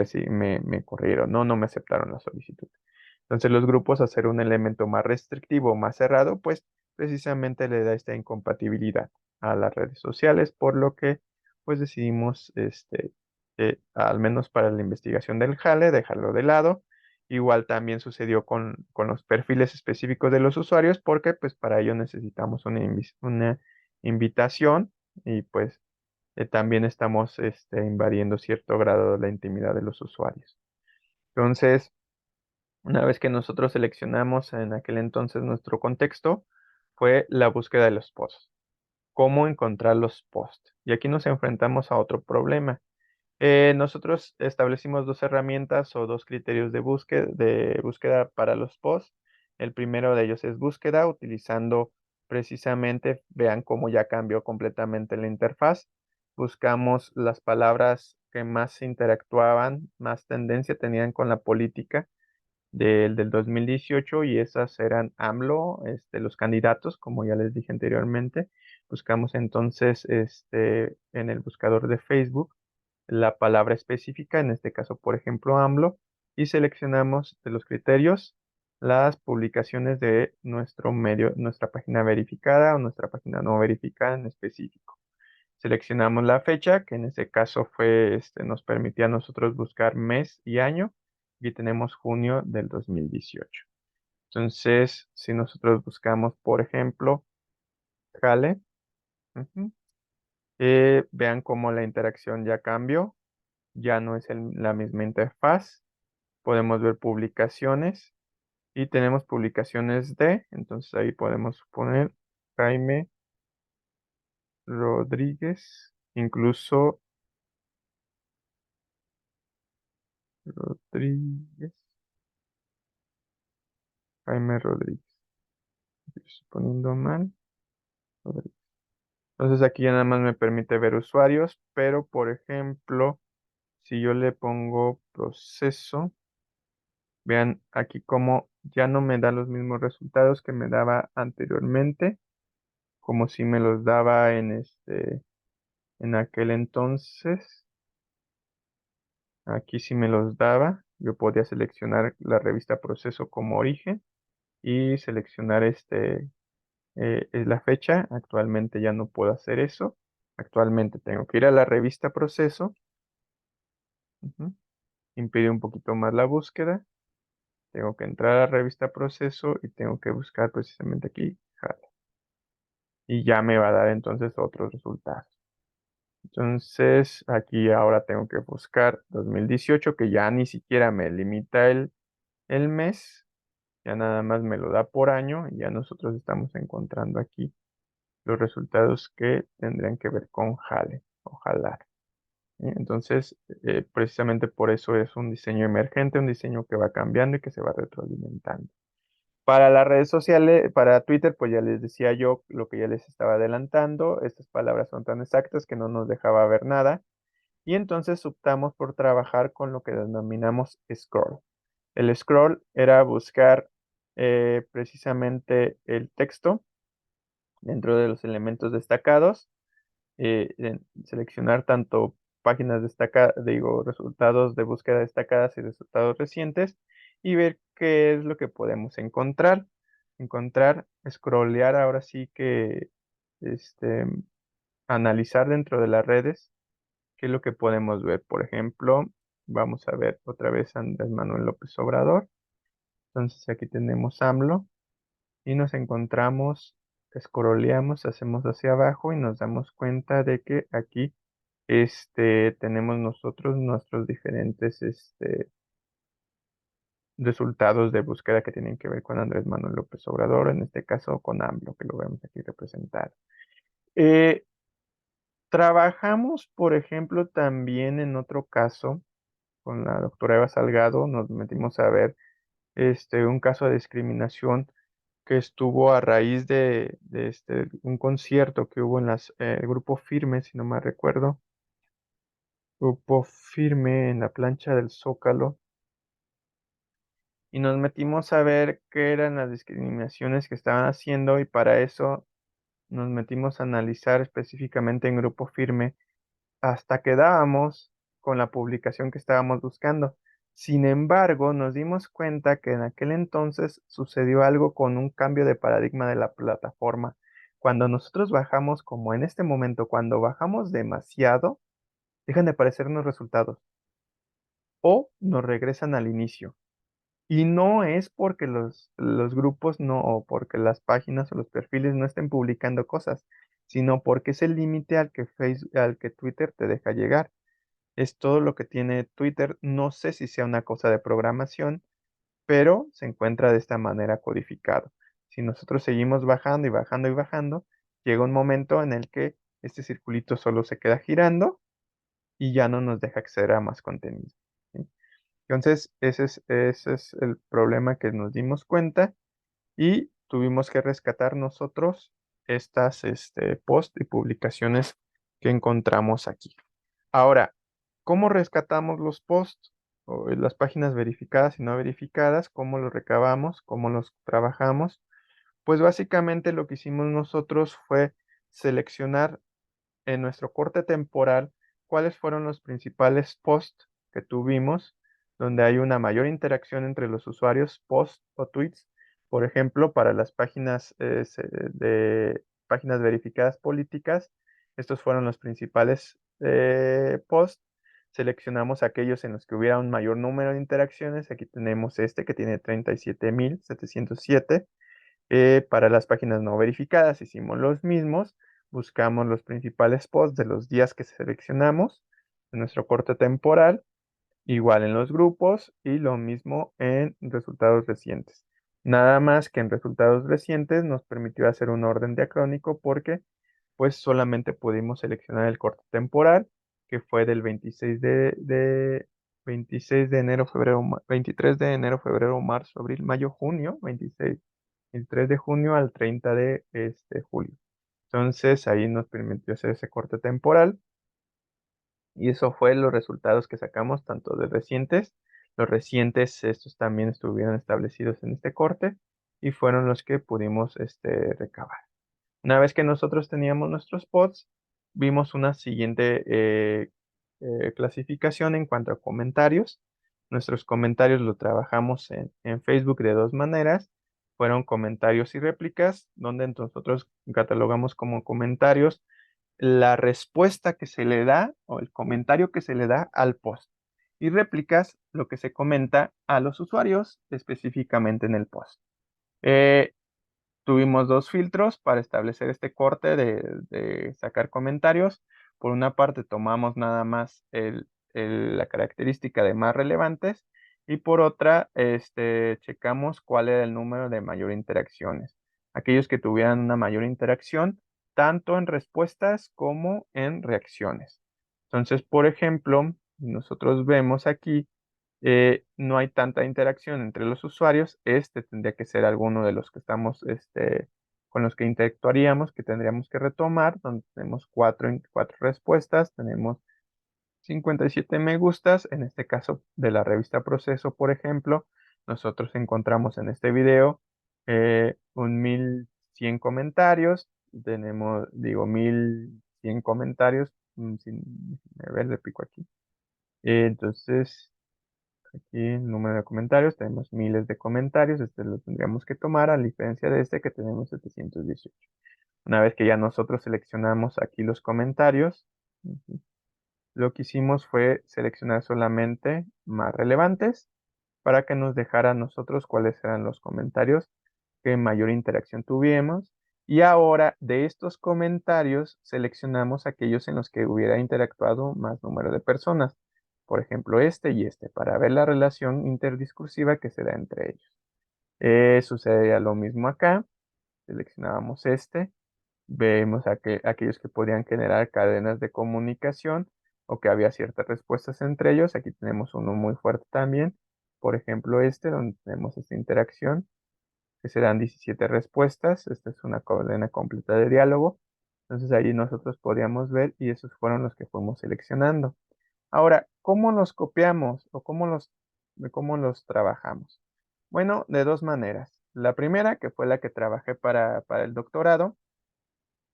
corrieron, no me aceptaron la solicitud. Entonces los grupos, hacer un elemento más restrictivo, más cerrado, pues precisamente le da esta incompatibilidad a las redes sociales, por lo que pues decidimos, al menos para la investigación del jale, dejarlo de lado Igual también sucedió con los perfiles específicos de los usuarios, porque pues para ello necesitamos una invitación y pues también estamos invadiendo cierto grado de la intimidad de los usuarios. Entonces, una vez que nosotros seleccionamos en aquel entonces nuestro contexto, fue la búsqueda de los posts. ¿Cómo encontrar los posts? Y aquí nos enfrentamos a otro problema. Nosotros establecimos dos herramientas o dos criterios de búsqueda para los posts. El primero de ellos es búsqueda, utilizando precisamente, vean cómo ya cambió completamente la interfaz. Buscamos las palabras que más interactuaban, más tendencia tenían con la política del 2018, y esas eran AMLO, los candidatos, como ya les dije anteriormente. Buscamos entonces en el buscador de Facebook la palabra específica, en este caso, por ejemplo, AMLO, y seleccionamos de los criterios las publicaciones de nuestro medio, nuestra página verificada o nuestra página no verificada en específico. Seleccionamos la fecha, que en este caso fue, nos permitía a nosotros buscar mes y año, y tenemos junio del 2018. Entonces, si nosotros buscamos, por ejemplo, Jale, ujú, vean cómo la interacción ya cambió, ya no es la misma interfaz. Podemos ver publicaciones y tenemos publicaciones entonces ahí podemos poner Jaime Rodríguez, incluso Rodríguez, Jaime Rodríguez. Estoy poniendo mal. Rodríguez. Entonces aquí ya nada más me permite ver usuarios, pero por ejemplo, si yo le pongo proceso, vean aquí como ya no me da los mismos resultados que me daba anteriormente, como si me los daba en aquel entonces. Aquí sí me los daba. Yo podía seleccionar la revista Proceso como origen y seleccionar es la fecha. Actualmente ya no puedo hacer eso. Actualmente tengo que ir a la revista Proceso. Ujú. Impide un poquito más la búsqueda. Tengo que entrar a la revista Proceso y tengo que buscar precisamente aquí Jala. Y ya me va a dar entonces otros resultados. Entonces aquí ahora tengo que buscar 2018, que ya ni siquiera me limita el mes, ya nada más me lo da por año, y ya nosotros estamos encontrando aquí los resultados que tendrían que ver con Jale o Jalar. Entonces, precisamente por eso es un diseño emergente, un diseño que va cambiando y que se va retroalimentando. Para las redes sociales, para Twitter, pues ya les decía yo lo que ya les estaba adelantando. Estas palabras son tan exactas que no nos dejaba ver nada. Y entonces optamos por trabajar con lo que denominamos scroll. El scroll era buscar precisamente el texto dentro de los elementos destacados, seleccionar tanto páginas destacadas, digo, resultados de búsqueda destacadas y resultados recientes, y ver qué es lo que podemos encontrar. Encontrar, scrollear, ahora sí que este, analizar dentro de las redes qué es lo que podemos ver. Por ejemplo, vamos a ver otra vez a Andrés Manuel López Obrador. Entonces aquí tenemos AMLO y nos encontramos, scrolleamos, hacemos hacia abajo y nos damos cuenta de que aquí tenemos nosotros nuestros diferentes resultados de búsqueda que tienen que ver con Andrés Manuel López Obrador, en este caso con AMLO, que lo vemos aquí representado. Eh, Trabajamos, por ejemplo, también en otro caso con la doctora Eva Salgado. Nos metimos a ver un caso de discriminación que estuvo a raíz de un concierto que hubo en el Grupo Firme, si no me recuerdo. Grupo Firme en la plancha del Zócalo. Y nos metimos a ver qué eran las discriminaciones que estaban haciendo, y para eso nos metimos a analizar específicamente en Grupo Firme hasta que dábamos con la publicación que estábamos buscando. Sin embargo, nos dimos cuenta que en aquel entonces sucedió algo con un cambio de paradigma de la plataforma. Cuando nosotros bajamos, como en este momento, cuando bajamos demasiado, dejan de aparecernos resultados o nos regresan al inicio. Y no es porque los grupos no, o porque las páginas o los perfiles no estén publicando cosas, sino porque es el límite al que Twitter te deja llegar. Es todo lo que tiene Twitter. No sé si sea una cosa de programación, pero se encuentra de esta manera codificado. Si nosotros seguimos bajando y bajando y bajando, llega un momento en el que este circulito solo se queda girando y ya no nos deja acceder a más contenido. ¿Sí? Entonces, ese es el problema que nos dimos cuenta y tuvimos que rescatar nosotros estas post y publicaciones que encontramos aquí. Ahora, ¿cómo rescatamos los posts o las páginas verificadas y no verificadas? ¿Cómo los recabamos? ¿Cómo los trabajamos? Pues básicamente lo que hicimos nosotros fue seleccionar en nuestro corte temporal cuáles fueron los principales posts que tuvimos, donde hay una mayor interacción entre los usuarios, posts o tweets. Por ejemplo, para las páginas de páginas verificadas políticas, estos fueron los principales posts. Seleccionamos aquellos en los que hubiera un mayor número de interacciones. Aquí tenemos este que tiene 37.707. Para las páginas no verificadas hicimos los mismos, buscamos los principales posts de los días que seleccionamos en nuestro corte temporal, igual en los grupos y lo mismo en resultados recientes. Nada más que en resultados recientes nos permitió hacer un orden diacrónico porque pues solamente pudimos seleccionar el corte temporal que fue del 26 de enero, febrero, 23 de enero, febrero, marzo, abril, mayo, junio, 26 el 3 de junio al 30 de julio. Entonces ahí nos permitió hacer ese corte temporal y eso fue los resultados que sacamos tanto de recientes. Los recientes, estos también estuvieron establecidos en este corte y fueron los que pudimos recabar. Una vez que nosotros teníamos nuestros pods, vimos una siguiente clasificación en cuanto a comentarios. Nuestros comentarios lo trabajamos en Facebook de dos maneras. Fueron comentarios y réplicas, donde nosotros catalogamos como comentarios la respuesta que se le da o el comentario que se le da al post. Y réplicas lo que se comenta a los usuarios específicamente en el post. Eh, Tuvimos dos filtros para establecer este corte de sacar comentarios. Por una parte tomamos nada más la característica de más relevantes y por otra checamos cuál era el número de mayor interacciones. Aquellos que tuvieran una mayor interacción tanto en respuestas como en reacciones. Entonces, por ejemplo, nosotros vemos aquí no hay tanta interacción entre los usuarios, este tendría que ser alguno de los que estamos, con los que interactuaríamos, que tendríamos que retomar, donde tenemos cuatro respuestas, tenemos 57 me gustas, en este caso de la revista Proceso, por ejemplo, nosotros encontramos en este video un 1100 comentarios, tenemos, digo, 1100 comentarios, sin, a ver, le pico aquí. Entonces, aquí el número de comentarios, tenemos miles de comentarios, este lo tendríamos que tomar a diferencia de este que tenemos 718. Una vez que ya nosotros seleccionamos aquí los comentarios, lo que hicimos fue seleccionar solamente más relevantes para que nos dejara a nosotros cuáles eran los comentarios que mayor interacción tuvimos. Y ahora de estos comentarios seleccionamos aquellos en los que hubiera interactuado más número de personas. Por ejemplo, este y este, para ver la relación interdiscursiva que se da entre ellos. Sucedería lo mismo acá. Seleccionábamos este. Vemos aquellos que podían generar cadenas de comunicación o que había ciertas respuestas entre ellos. Aquí tenemos uno muy fuerte también. Por ejemplo, este, donde tenemos esta interacción que se dan 17 respuestas. Esta es una cadena completa de diálogo. Entonces ahí nosotros podíamos ver y esos fueron los que fuimos seleccionando. Ahora, ¿cómo los copiamos o cómo los trabajamos? Bueno, de dos maneras. La primera, que fue la que trabajé para el doctorado,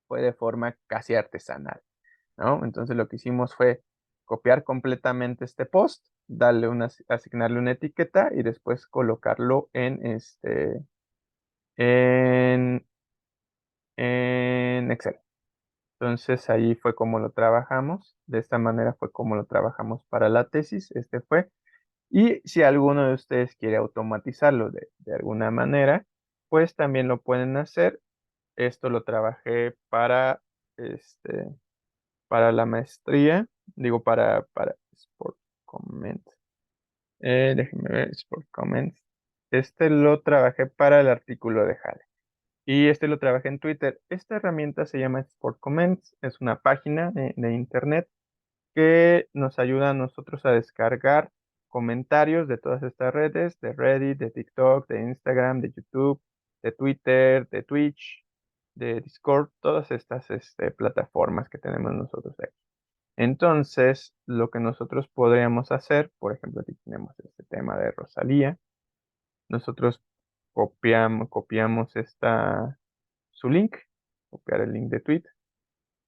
fue de forma casi artesanal, ¿no? Entonces lo que hicimos fue copiar completamente este post, asignarle una etiqueta y después colocarlo en, en Excel. Entonces ahí fue como lo trabajamos. De esta manera fue como lo trabajamos para la tesis. Este fue. Y si alguno de ustedes quiere automatizarlo de alguna manera, pues también lo pueden hacer. Esto lo trabajé este, para la maestría, digo para Sport Comments. Déjenme ver, Sport Comments. Este lo trabajé para el artículo de Jale. Y este lo trabajé en Twitter. Esta herramienta se llama Sport Comments. Es una página de internet que nos ayuda a nosotros a descargar comentarios de todas estas redes, de Reddit, de TikTok, de Instagram, de YouTube, de Twitter, de Twitch, de Discord, todas estas plataformas que tenemos nosotros aquí. Entonces, lo que nosotros podríamos hacer, por ejemplo, aquí tenemos este tema de Rosalía, nosotros copiamos su link, copiar el link de tweet,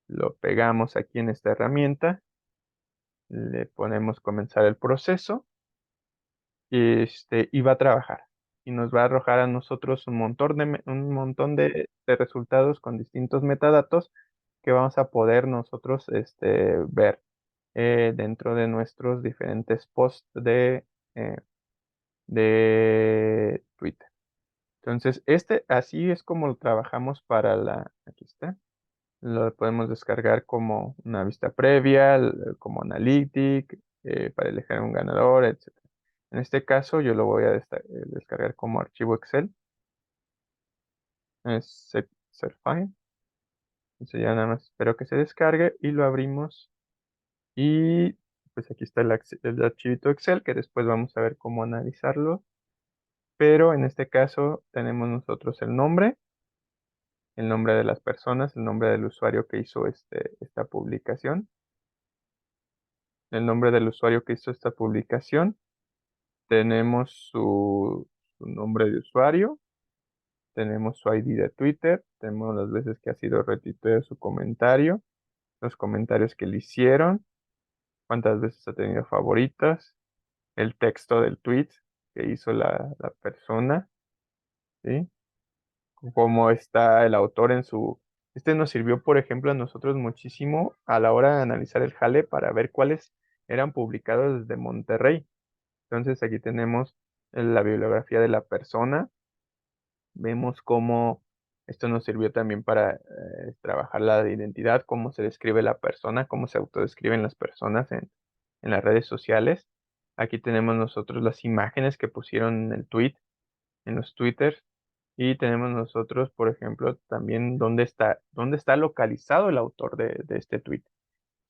lo pegamos aquí en esta herramienta, le ponemos comenzar el proceso y va a trabajar. Y nos va a arrojar a nosotros un montón de resultados con distintos metadatos que vamos a poder nosotros ver dentro de nuestros diferentes posts eh, de Twitter. Entonces, así es como lo trabajamos aquí está, lo podemos descargar como una vista previa, como Analytic, para elegir un ganador, etc. En este caso, yo lo voy a descargar como archivo Excel, es set file. Entonces ya nada más espero que se descargue y lo abrimos. Y pues aquí está el archivito Excel que después vamos a ver cómo analizarlo. Pero en este caso tenemos nosotros el nombre de las personas, el nombre del usuario que hizo esta publicación, el nombre del usuario que hizo esta publicación. Tenemos su nombre de usuario, tenemos su ID de Twitter, tenemos las veces que ha sido retuiteado su comentario, los comentarios que le hicieron, cuántas veces ha tenido favoritas, el texto del tweet que hizo la persona, ¿sí? Cómo está el autor en su... Este nos sirvió, por ejemplo, a nosotros muchísimo a la hora de analizar el jale para ver cuáles eran publicados desde Monterrey. Entonces aquí tenemos la bibliografía de la persona. Vemos cómo esto nos sirvió también para trabajar la identidad, cómo se describe la persona, cómo se autodescriben las personas en las redes sociales. Aquí tenemos nosotros las imágenes que pusieron en el tweet, en los twitters. Y tenemos nosotros, por ejemplo, también dónde está localizado el autor de este tweet.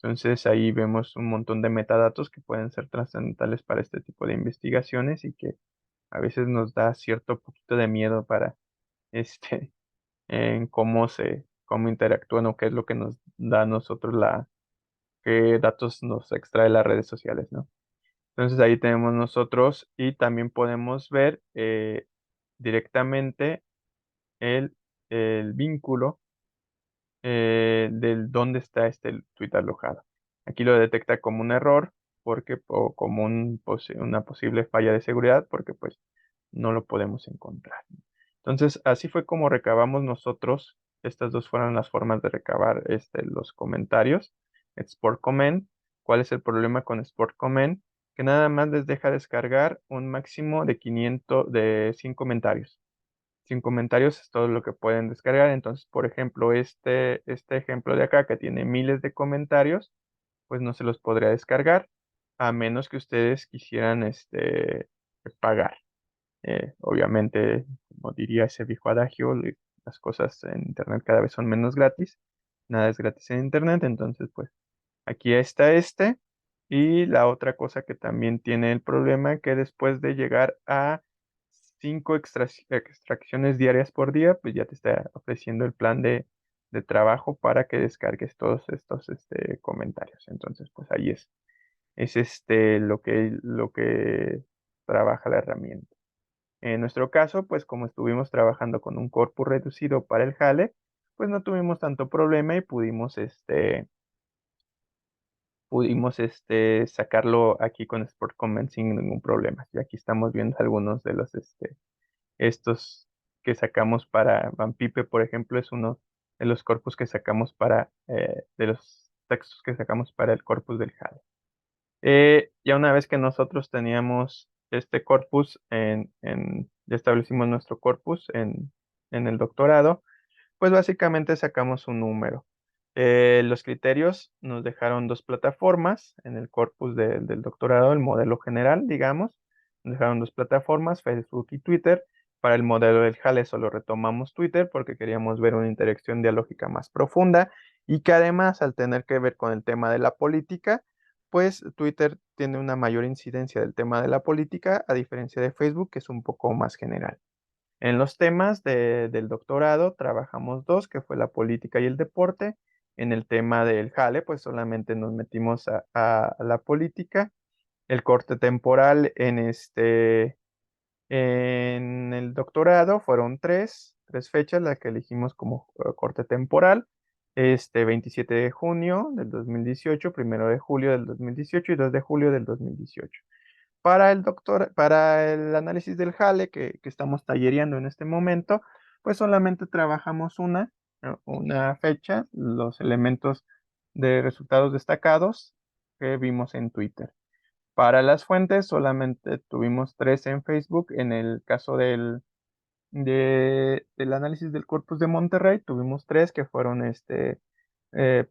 Entonces ahí vemos un montón de metadatos que pueden ser trascendentales para este tipo de investigaciones y que a veces nos da cierto poquito de miedo para este en cómo interactúan o qué es lo que nos da a nosotros qué datos nos extrae las redes sociales, ¿no? Entonces ahí tenemos nosotros y también podemos ver directamente el, el vínculo del dónde está este tweet alojado. Aquí lo detecta como un error o como una posible falla de seguridad porque pues no lo podemos encontrar. Entonces, así fue como recabamos nosotros. Estas dos fueron las formas de recabar los comentarios. Export Comment. ¿Cuál es el problema con Export Comment? Que nada más les deja descargar un máximo de 100 comentarios. 100 comentarios es todo lo que pueden descargar. Entonces, por ejemplo, este ejemplo de acá que tiene miles de comentarios, pues no se los podría descargar a menos que ustedes quisieran pagar. Obviamente, como diría ese viejo adagio, las cosas en Internet cada vez son menos gratis. Nada es gratis en Internet, entonces pues aquí está este. Y la otra cosa que también tiene el problema que después de llegar a 5 extracciones diarias por día, pues ya te está ofreciendo el plan de trabajo para que descargues todos estos comentarios. Entonces, pues ahí es lo que trabaja la herramienta. En nuestro caso, pues como estuvimos trabajando con un corpus reducido para el jale, pues no tuvimos tanto problema y pudimos sacarlo aquí con Sport Comment sin ningún problema. Y aquí estamos viendo algunos de estos que sacamos para Van Pipe, por ejemplo, es uno de los corpus que sacamos de los textos que sacamos para el corpus del jale. Ya una vez que nosotros teníamos este corpus, ya establecimos nuestro corpus en el doctorado, pues básicamente sacamos un número. Los criterios nos dejaron dos plataformas en el corpus del doctorado, el modelo general, digamos. Nos dejaron dos plataformas, Facebook y Twitter. Para el modelo del Jale solo retomamos Twitter porque queríamos ver una interacción dialógica más profunda y que además, al tener que ver con el tema de la política, pues Twitter tiene una mayor incidencia del tema de la política, a diferencia de Facebook, que es un poco más general. En los temas del doctorado trabajamos dos, que fue la política y el deporte. En el tema del jale, pues solamente nos metimos a la política. El corte temporal en el doctorado fueron tres fechas las que elegimos como corte temporal. 27 de junio del 2018, 1 de julio del 2018 y 2 de julio del 2018. Para el análisis del jale que estamos tallereando en este momento, pues solamente trabajamos una fecha, los elementos de resultados destacados que vimos en Twitter. Para las fuentes solamente tuvimos tres en Facebook. En el caso del análisis del corpus de Monterrey, tuvimos tres que fueron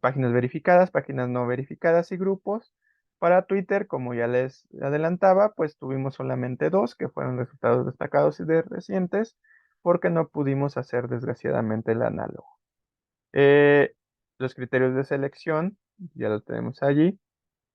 páginas verificadas, páginas no verificadas y grupos. Para Twitter, como ya les adelantaba, pues tuvimos solamente dos, que fueron resultados destacados y de recientes, porque no pudimos hacer desgraciadamente el análogo. Eh, los criterios de selección, ya lo tenemos allí,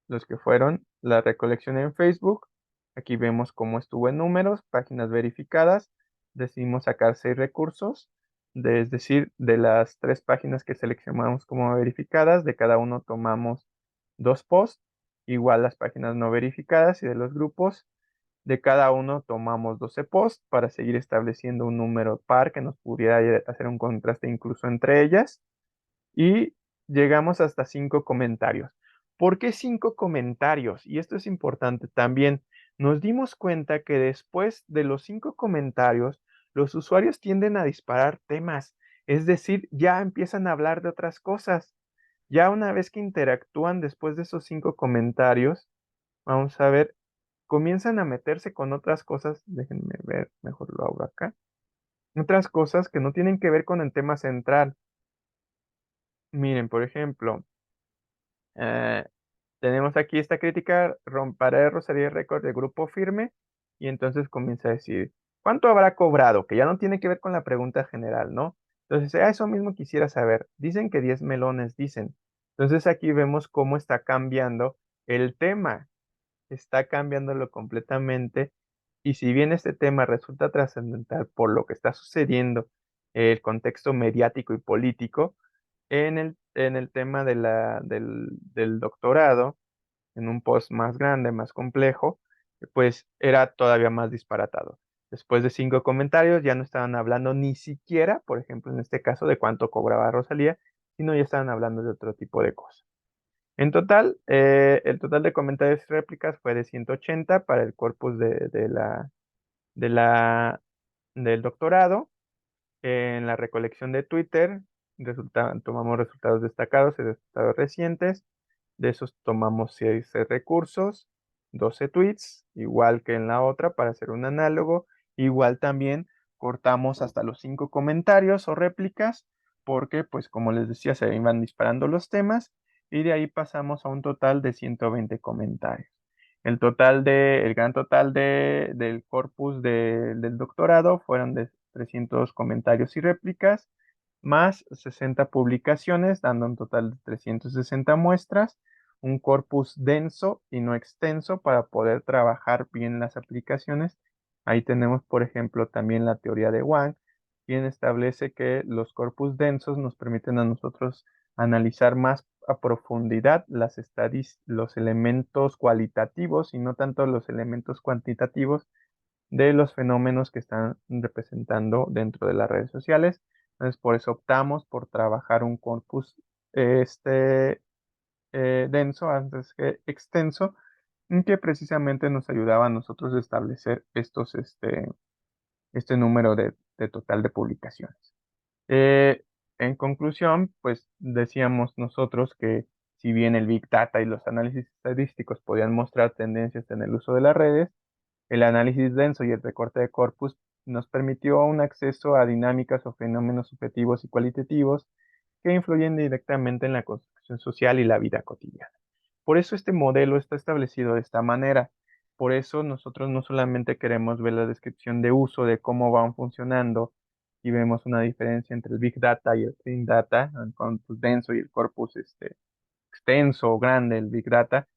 los que fueron la recolección en Facebook. Aquí vemos cómo estuvo en números, páginas verificadas. Decidimos sacar 6 recursos, es decir, de las 3 páginas que seleccionamos como verificadas, de cada uno tomamos 2 posts, igual las páginas no verificadas y de los grupos, de cada uno tomamos 12 posts para seguir estableciendo un número par que nos pudiera hacer un contraste incluso entre ellas y llegamos hasta 5 comentarios. ¿Por qué 5 comentarios? Y esto es importante también. Nos dimos cuenta que después de los 5 comentarios, los usuarios tienden a disparar temas, es decir, ya empiezan a hablar de otras cosas. Ya una vez que interactúan después de esos 5 comentarios, vamos a ver, comienzan a meterse con otras cosas. Déjenme ver, mejor lo abro acá. Otras cosas que no tienen que ver con el tema central. Miren, por ejemplo, Eh, tenemos aquí esta crítica, romperé Rosalía récord de Grupo Firme, y entonces comienza a decir, ¿cuánto habrá cobrado? Que ya no tiene que ver con la pregunta general, ¿no? Entonces, eso mismo quisiera saber. Dicen que 10 melones, dicen. Entonces aquí vemos cómo está cambiando el tema, está cambiándolo completamente, y si bien este tema resulta trascendental por lo que está sucediendo, el contexto mediático y político, en el tema del doctorado, en un post más grande, más complejo, pues era todavía más disparatado. Después de 5 comentarios ya no estaban hablando ni siquiera, por ejemplo, en este caso, de cuánto cobraba Rosalía, sino ya estaban hablando de otro tipo de cosas. En total, el total de comentarios y réplicas fue de 180 para el corpus de la, del doctorado. En la recolección de Twitter tomamos resultados destacados y resultados recientes. De esos tomamos 6 recursos, 12 tweets, igual que en la otra para hacer un análogo. Igual también cortamos hasta los 5 comentarios o réplicas porque, pues como les decía, se iban disparando los temas y de ahí pasamos a un total de 120 comentarios. El gran total del corpus del doctorado fueron de 300 comentarios y réplicas, más 60 publicaciones, dando un total de 360 muestras, un corpus denso y no extenso para poder trabajar bien las aplicaciones. Ahí tenemos, por ejemplo, también la teoría de Wang, quien establece que los corpus densos nos permiten a nosotros analizar más a profundidad los elementos cualitativos y no tanto los elementos cuantitativos de los fenómenos que están representando dentro de las redes sociales. Entonces, por eso optamos por trabajar un corpus este, denso antes que extenso, que precisamente nos ayudaba a nosotros a establecer este número de total de publicaciones. En conclusión, pues decíamos nosotros que si bien el Big Data y los análisis estadísticos podían mostrar tendencias en el uso de las redes, el análisis denso y el recorte de corpus nos permitió un acceso a dinámicas o fenómenos subjetivos y cualitativos que influyen directamente en la construcción social y la vida cotidiana. Por eso este modelo está establecido de esta manera. Por eso nosotros no solamente queremos ver la descripción de uso de cómo van funcionando y vemos una diferencia entre el Big Data y el Clean Data, el corpus denso y el corpus extenso o grande, el Big Data.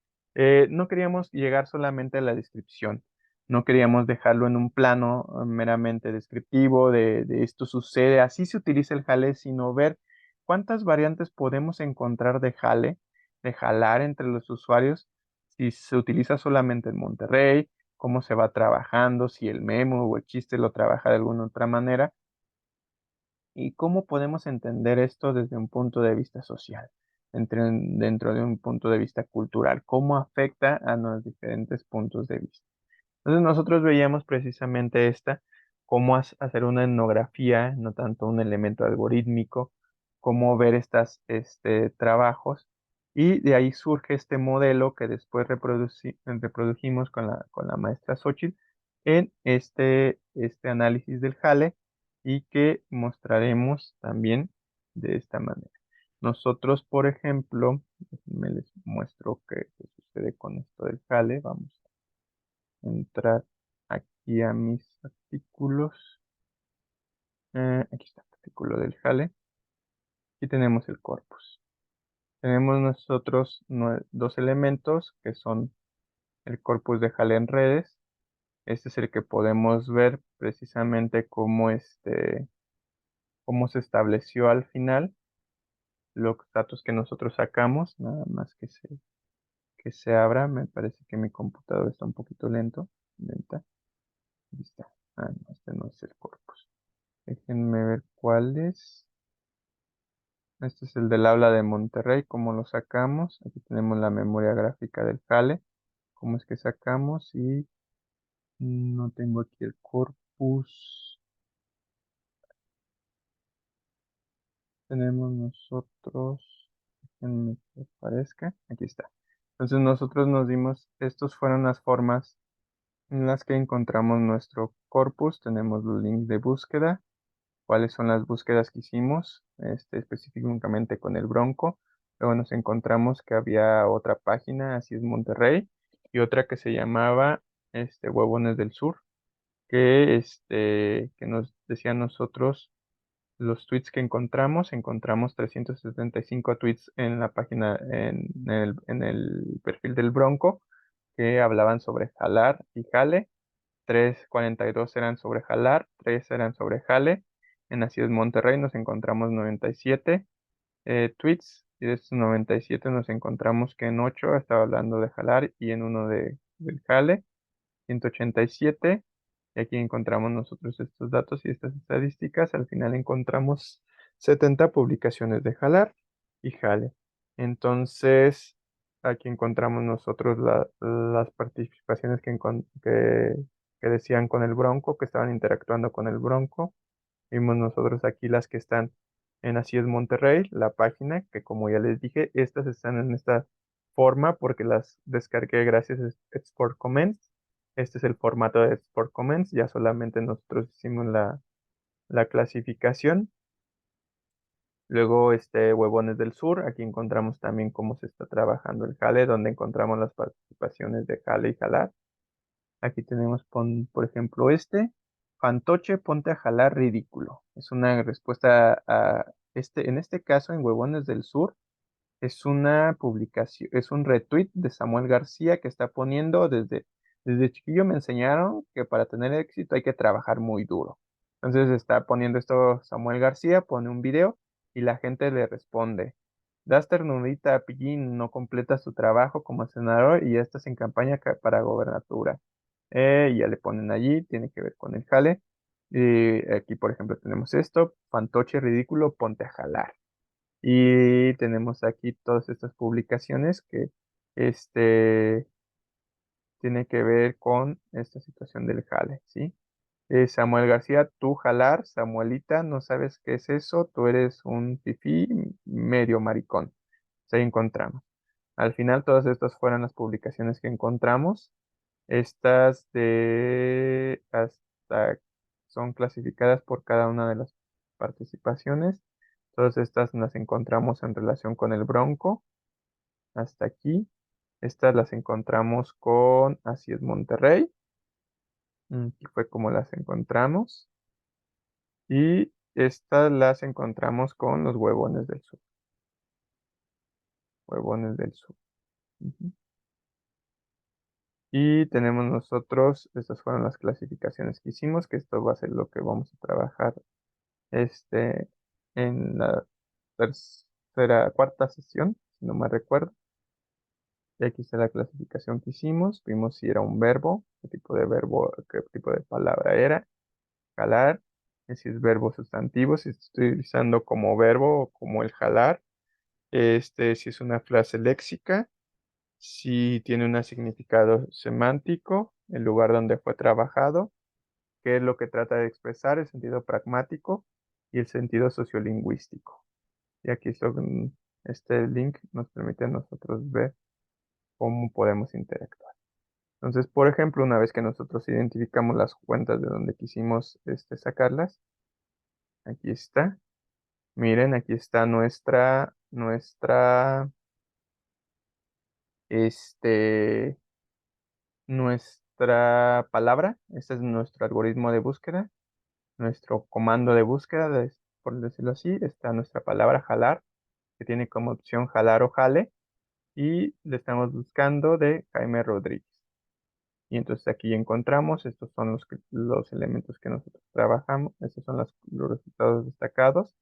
No queríamos llegar solamente a la descripción, no queríamos dejarlo en un plano meramente descriptivo de esto sucede, así se utiliza el jale, sino ver cuántas variantes podemos encontrar de jale, de jalar entre los usuarios, si se utiliza solamente en Monterrey, cómo se va trabajando, si el memo o el chiste lo trabaja de alguna otra manera, y cómo podemos entender esto desde un punto de vista social, dentro de un punto de vista cultural, cómo afecta a los diferentes puntos de vista. Entonces nosotros veíamos precisamente cómo hacer una etnografía, no tanto un elemento algorítmico, cómo ver trabajos, y de ahí surge este modelo que después reprodujimos con la maestra Xochitl en este análisis del jale y que mostraremos también de esta manera. Nosotros, por ejemplo, me les muestro qué sucede con esto del jale. Vamos entrar aquí a mis artículos. Aquí está el artículo del jale. Y tenemos el corpus. Tenemos nosotros dos elementos que son el corpus de jale en redes. Este es el que podemos ver precisamente cómo se estableció al final, los datos que nosotros sacamos, nada más que se abra. Me parece que mi computador está un poquito lenta. Ahí está. Ah, no, este no es el corpus. Déjenme ver cuál es. Este es el del aula de Monterrey, cómo lo sacamos. Aquí tenemos la memoria gráfica del jale, cómo es que sacamos y no tengo aquí el corpus. Tenemos nosotros, déjenme que aparezca, aquí está. Entonces nosotros nos dimos, estos fueron las formas en las que encontramos nuestro corpus. Tenemos los links de búsqueda, cuáles son las búsquedas que hicimos, específicamente con el Bronco. Luego nos encontramos que había otra página, así es Monterrey, y otra que se llamaba Huevones del Sur, que nos decían nosotros los tweets que encontramos 375 tweets en la página, en el perfil del Bronco, que hablaban sobre jalar y jale. 342 eran sobre jalar, 3 eran sobre jale. En Así es Monterrey nos encontramos 97 tweets, y de estos 97 nos encontramos que en 8 estaba hablando de jalar y en uno del jale, 187. Y aquí encontramos nosotros estos datos y estas estadísticas. Al final encontramos 70 publicaciones de jalar y jale. Entonces, aquí encontramos nosotros las participaciones que decían con el Bronco, que estaban interactuando con el Bronco. Vimos nosotros aquí las que están en Así es Monterrey, la página, que como ya les dije, estas están en esta forma porque las descargué gracias a Export Comments. Este es el formato de Export Comments, ya solamente nosotros hicimos la clasificación. Luego, Huevones del Sur, aquí encontramos también cómo se está trabajando el jale, donde encontramos las participaciones de jale y jalar. Aquí tenemos, por ejemplo, Fantoche, ponte a jalar ridículo. Es una respuesta en este caso, en Huevones del Sur, es una publicación, es un retweet de Samuel García que está poniendo desde chiquillo me enseñaron que para tener éxito hay que trabajar muy duro. Entonces está poniendo esto Samuel García, pone un video y la gente le responde. Das ternurita a Pillín, no completas tu trabajo como senador y ya estás en campaña para gobernatura. Y ya le ponen allí, tiene que ver con el jale. Y aquí, por ejemplo, tenemos esto, fantoche ridículo, ponte a jalar. Y tenemos aquí todas estas publicaciones que este, tiene que ver con esta situación del jale, ¿sí? Samuel García, tú jalar, Samuelita, no sabes qué es eso, tú eres un fifí medio maricón. Ahí encontramos. Al final, todas estas fueron las publicaciones que encontramos. Estas de hasta son clasificadas por cada una de las participaciones. Todas estas las encontramos en relación con el Bronco. Hasta aquí. Estas las encontramos con Así es Monterrey. Aquí fue como las encontramos. Y estas las encontramos con los Huevones del Sur. Huevones del Sur. Ujú. Y tenemos nosotros, estas fueron las clasificaciones que hicimos, que esto va a ser lo que vamos a trabajar este, en la cuarta sesión, si no me recuerdo. Y aquí está la clasificación que hicimos. Vimos si era un verbo, qué tipo de palabra era. Jalar, y si es verbo sustantivo, si estoy utilizando como verbo o como el jalar. Si es una frase léxica, si tiene un significado semántico, el lugar donde fue trabajado, qué es lo que trata de expresar, el sentido pragmático y el sentido sociolingüístico. Y aquí este link nos permite a nosotros ver cómo podemos interactuar. Entonces, por ejemplo, una vez que nosotros identificamos las cuentas de donde quisimos sacarlas, aquí está. Miren, aquí está este, nuestra palabra. Este es nuestro algoritmo de búsqueda, nuestro comando de búsqueda, por decirlo así. Está nuestra palabra jalar, que tiene como opción jalar o jale, y le estamos buscando de Jaime Rodríguez. Y entonces aquí encontramos, estos son los elementos que nosotros trabajamos, estos son los resultados destacados,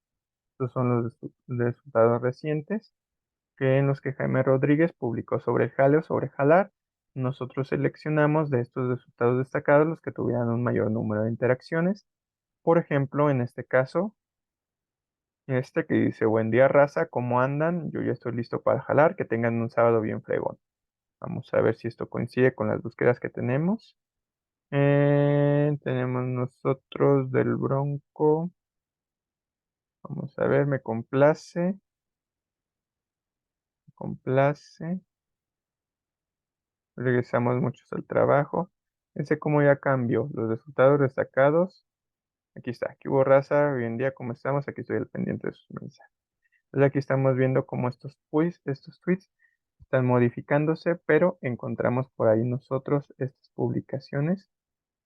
estos son los resultados recientes, que en los que Jaime Rodríguez publicó sobre jale o sobre jalar. Nosotros seleccionamos de estos resultados destacados los que tuvieran un mayor número de interacciones. Por ejemplo, en este caso, que dice, buen día raza, ¿cómo andan? Yo ya estoy listo para jalar, que tengan un sábado bien fregón. Vamos a ver si esto coincide con las búsquedas que tenemos. Tenemos nosotros del Bronco. Vamos a ver, me complace. Me complace. Regresamos muchos al trabajo. Ese cómo ya cambió. Los resultados destacados. Aquí está. Aquí hubo raza. Hoy en día, ¿cómo estamos? Aquí estoy al pendiente de sus mensajes. Entonces aquí estamos viendo cómo estos tweets están modificándose, pero encontramos por ahí nosotros estas publicaciones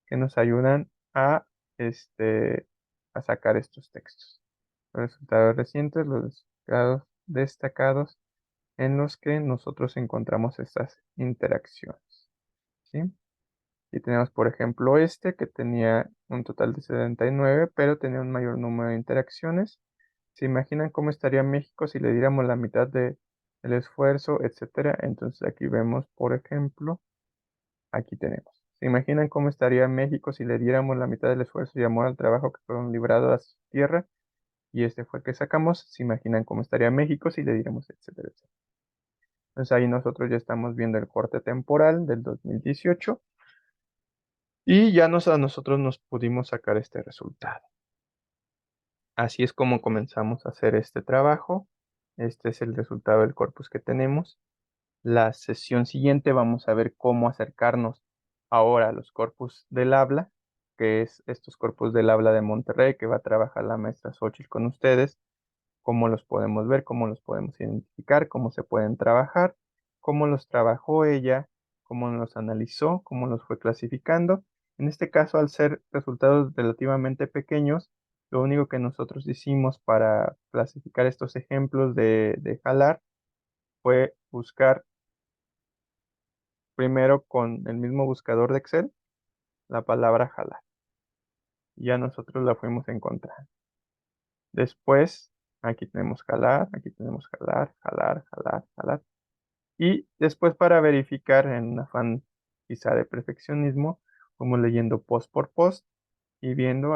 que nos ayudan a sacar estos textos. Los resultados recientes, los resultados destacados en los que nosotros encontramos estas interacciones. ¿Sí? Y tenemos, por ejemplo, que tenía un total de 79, pero tenía un mayor número de interacciones. ¿Se imaginan cómo estaría México si le diéramos la mitad del esfuerzo, etcétera? Entonces aquí vemos, por ejemplo, aquí tenemos. ¿Se imaginan cómo estaría México si le diéramos la mitad del esfuerzo y amor al trabajo que fueron librados a su tierra? Y este fue el que sacamos. ¿Se imaginan cómo estaría México si le diéramos, etcétera, etcétera? Entonces ahí nosotros ya estamos viendo el corte temporal del 2018 y ya a nosotros nos pudimos sacar este resultado. Así es como comenzamos a hacer este trabajo. Este es el resultado del corpus que tenemos. La sesión siguiente vamos a ver cómo acercarnos ahora a los corpus del habla, que es estos corpus del habla de Monterrey que va a trabajar la maestra Xochitl con ustedes, cómo los podemos ver, cómo los podemos identificar, cómo se pueden trabajar, cómo los trabajó ella, cómo los analizó, cómo los fue clasificando. En este caso, al ser resultados relativamente pequeños, lo único que nosotros hicimos para clasificar estos ejemplos de jalar fue buscar primero con el mismo buscador de Excel la palabra jalar. Ya nosotros la fuimos a encontrar. Después, aquí tenemos jalar, aquí tenemos jalar, jalar, jalar, jalar. Y después para verificar en un afán quizá de perfeccionismo, fuimos leyendo post por post y viendo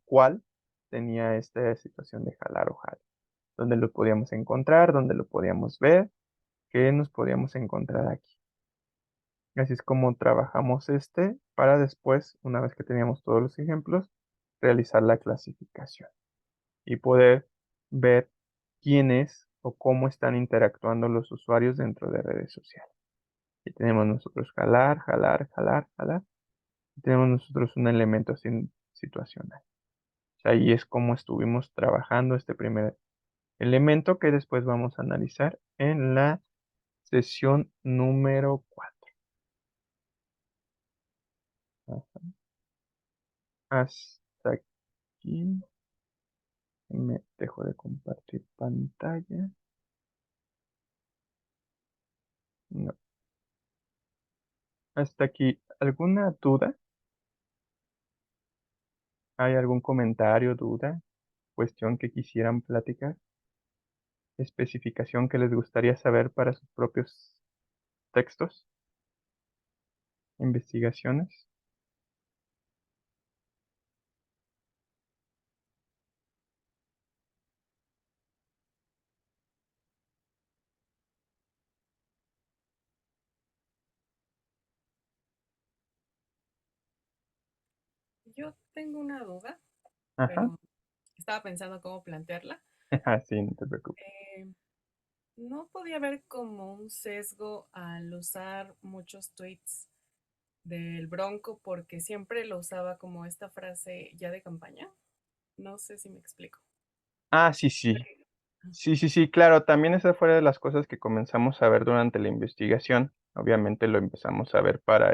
cuál tenía esta situación de jalar o jale. Dónde lo podíamos encontrar, dónde lo podíamos ver, qué nos podíamos encontrar aquí. Así es como trabajamos para después, una vez que teníamos todos los ejemplos, realizar la clasificación y poder ver quiénes o cómo están interactuando los usuarios dentro de redes sociales. Y tenemos nosotros jalar, jalar, jalar, jalar. Y tenemos nosotros un elemento situacional. O sea, ahí es como estuvimos trabajando este primer elemento que después vamos a analizar en la sesión número 4. Hasta aquí. Me dejo de compartir pantalla. No. Hasta aquí. ¿Alguna duda? ¿Hay algún comentario, duda, cuestión que quisieran platicar? ¿Especificación que les gustaría saber para sus propios textos? ¿Investigaciones? Yo tengo una duda, Ajá. pero estaba pensando cómo plantearla. Sí, no te preocupes. Eh, ¿No podía haber como un sesgo al usar muchos tweets del Bronco porque siempre lo usaba como esta frase ya de campaña? No sé si me explico. Sí, sí. Sí, sí, sí, claro, también esa fue de las cosas que comenzamos a ver durante la investigación. Obviamente lo empezamos a ver para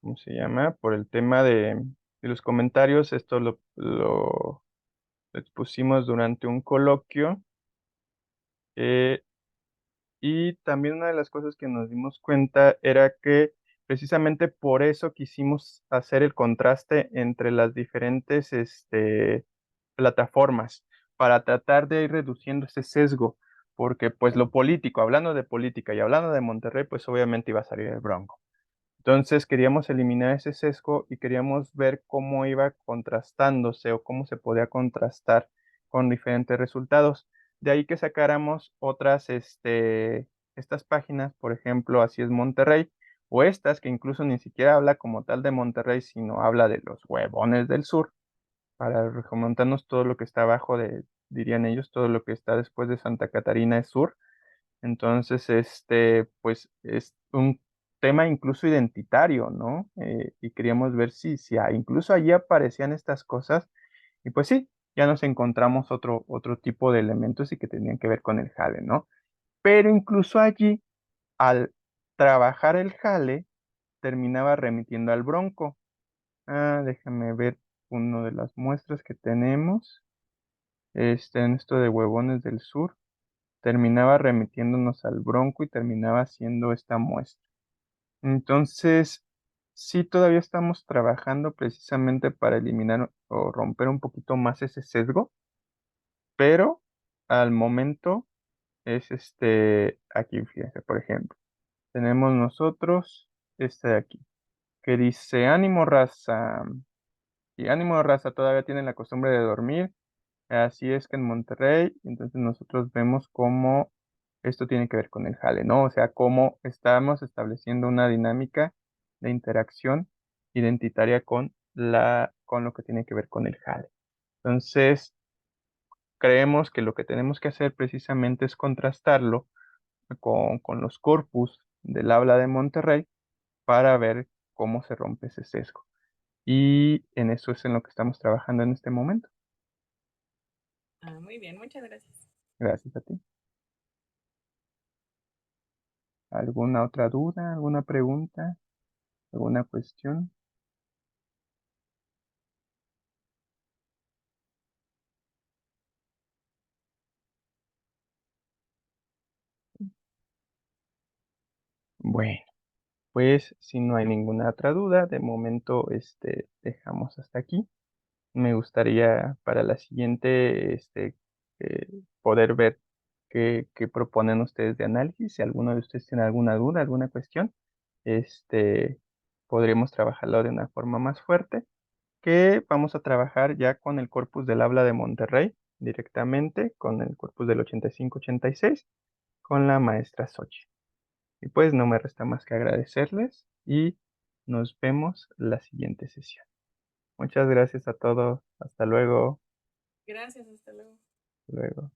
¿cómo se llama? Por el tema de los comentarios. Esto lo expusimos durante un coloquio. eh, y también una de las cosas que nos dimos cuenta era que precisamente por eso quisimos hacer el contraste entre las diferentes plataformas, para tratar de ir reduciendo ese sesgo, porque pues lo político, hablando de política y hablando de Monterrey, pues obviamente iba a salir el Bronco. Entonces queríamos eliminar ese sesgo y queríamos ver cómo iba contrastándose o cómo se podía contrastar con diferentes resultados. De ahí que sacáramos otras, estas páginas, por ejemplo, Así es Monterrey, o estas que incluso ni siquiera habla como tal de Monterrey, sino habla de los huevones del sur, para remontarnos todo lo que está abajo de, dirían ellos, todo lo que está después de Santa Catarina es sur. Entonces, pues, es un tema incluso identitario, ¿no? Y queríamos ver si incluso allí aparecían estas cosas, y pues sí, ya nos encontramos otro tipo de elementos y que tenían que ver con el jale, ¿no? Pero incluso allí, al trabajar el jale, terminaba remitiendo al Bronco. Déjame ver uno de las muestras que tenemos, en esto de Huevones del Sur. Terminaba remitiéndonos al Bronco y terminaba haciendo esta muestra. Entonces, sí, todavía estamos trabajando precisamente para eliminar o romper un poquito más ese sesgo, pero al momento es aquí, fíjense, por ejemplo, tenemos nosotros este de aquí, que dice: ánimo raza, y ánimo raza, todavía tienen la costumbre de dormir. Así es que en Monterrey, entonces nosotros vemos cómo esto tiene que ver con el jale, ¿no? O sea, cómo estamos estableciendo una dinámica de interacción identitaria con lo que tiene que ver con el jale. Entonces, creemos que lo que tenemos que hacer precisamente es contrastarlo con los corpus del habla de Monterrey para ver cómo se rompe ese sesgo. Y en eso es en lo que estamos trabajando en este momento. Muy bien, muchas gracias. Gracias a ti. ¿Alguna otra duda? ¿Alguna pregunta? ¿Alguna cuestión? Bueno, pues si no hay ninguna otra duda, de momento dejamos hasta aquí. Me gustaría para la siguiente poder ver qué proponen ustedes de análisis. Si alguno de ustedes tiene alguna duda, alguna cuestión, este, podremos trabajarlo de una forma más fuerte, que vamos a trabajar ya con el corpus del habla de Monterrey directamente, con el corpus del 85-86, con la maestra Xochitl. Y pues no me resta más que agradecerles y nos vemos la siguiente sesión. Muchas gracias a todos. Hasta luego. Gracias, hasta luego. Luego.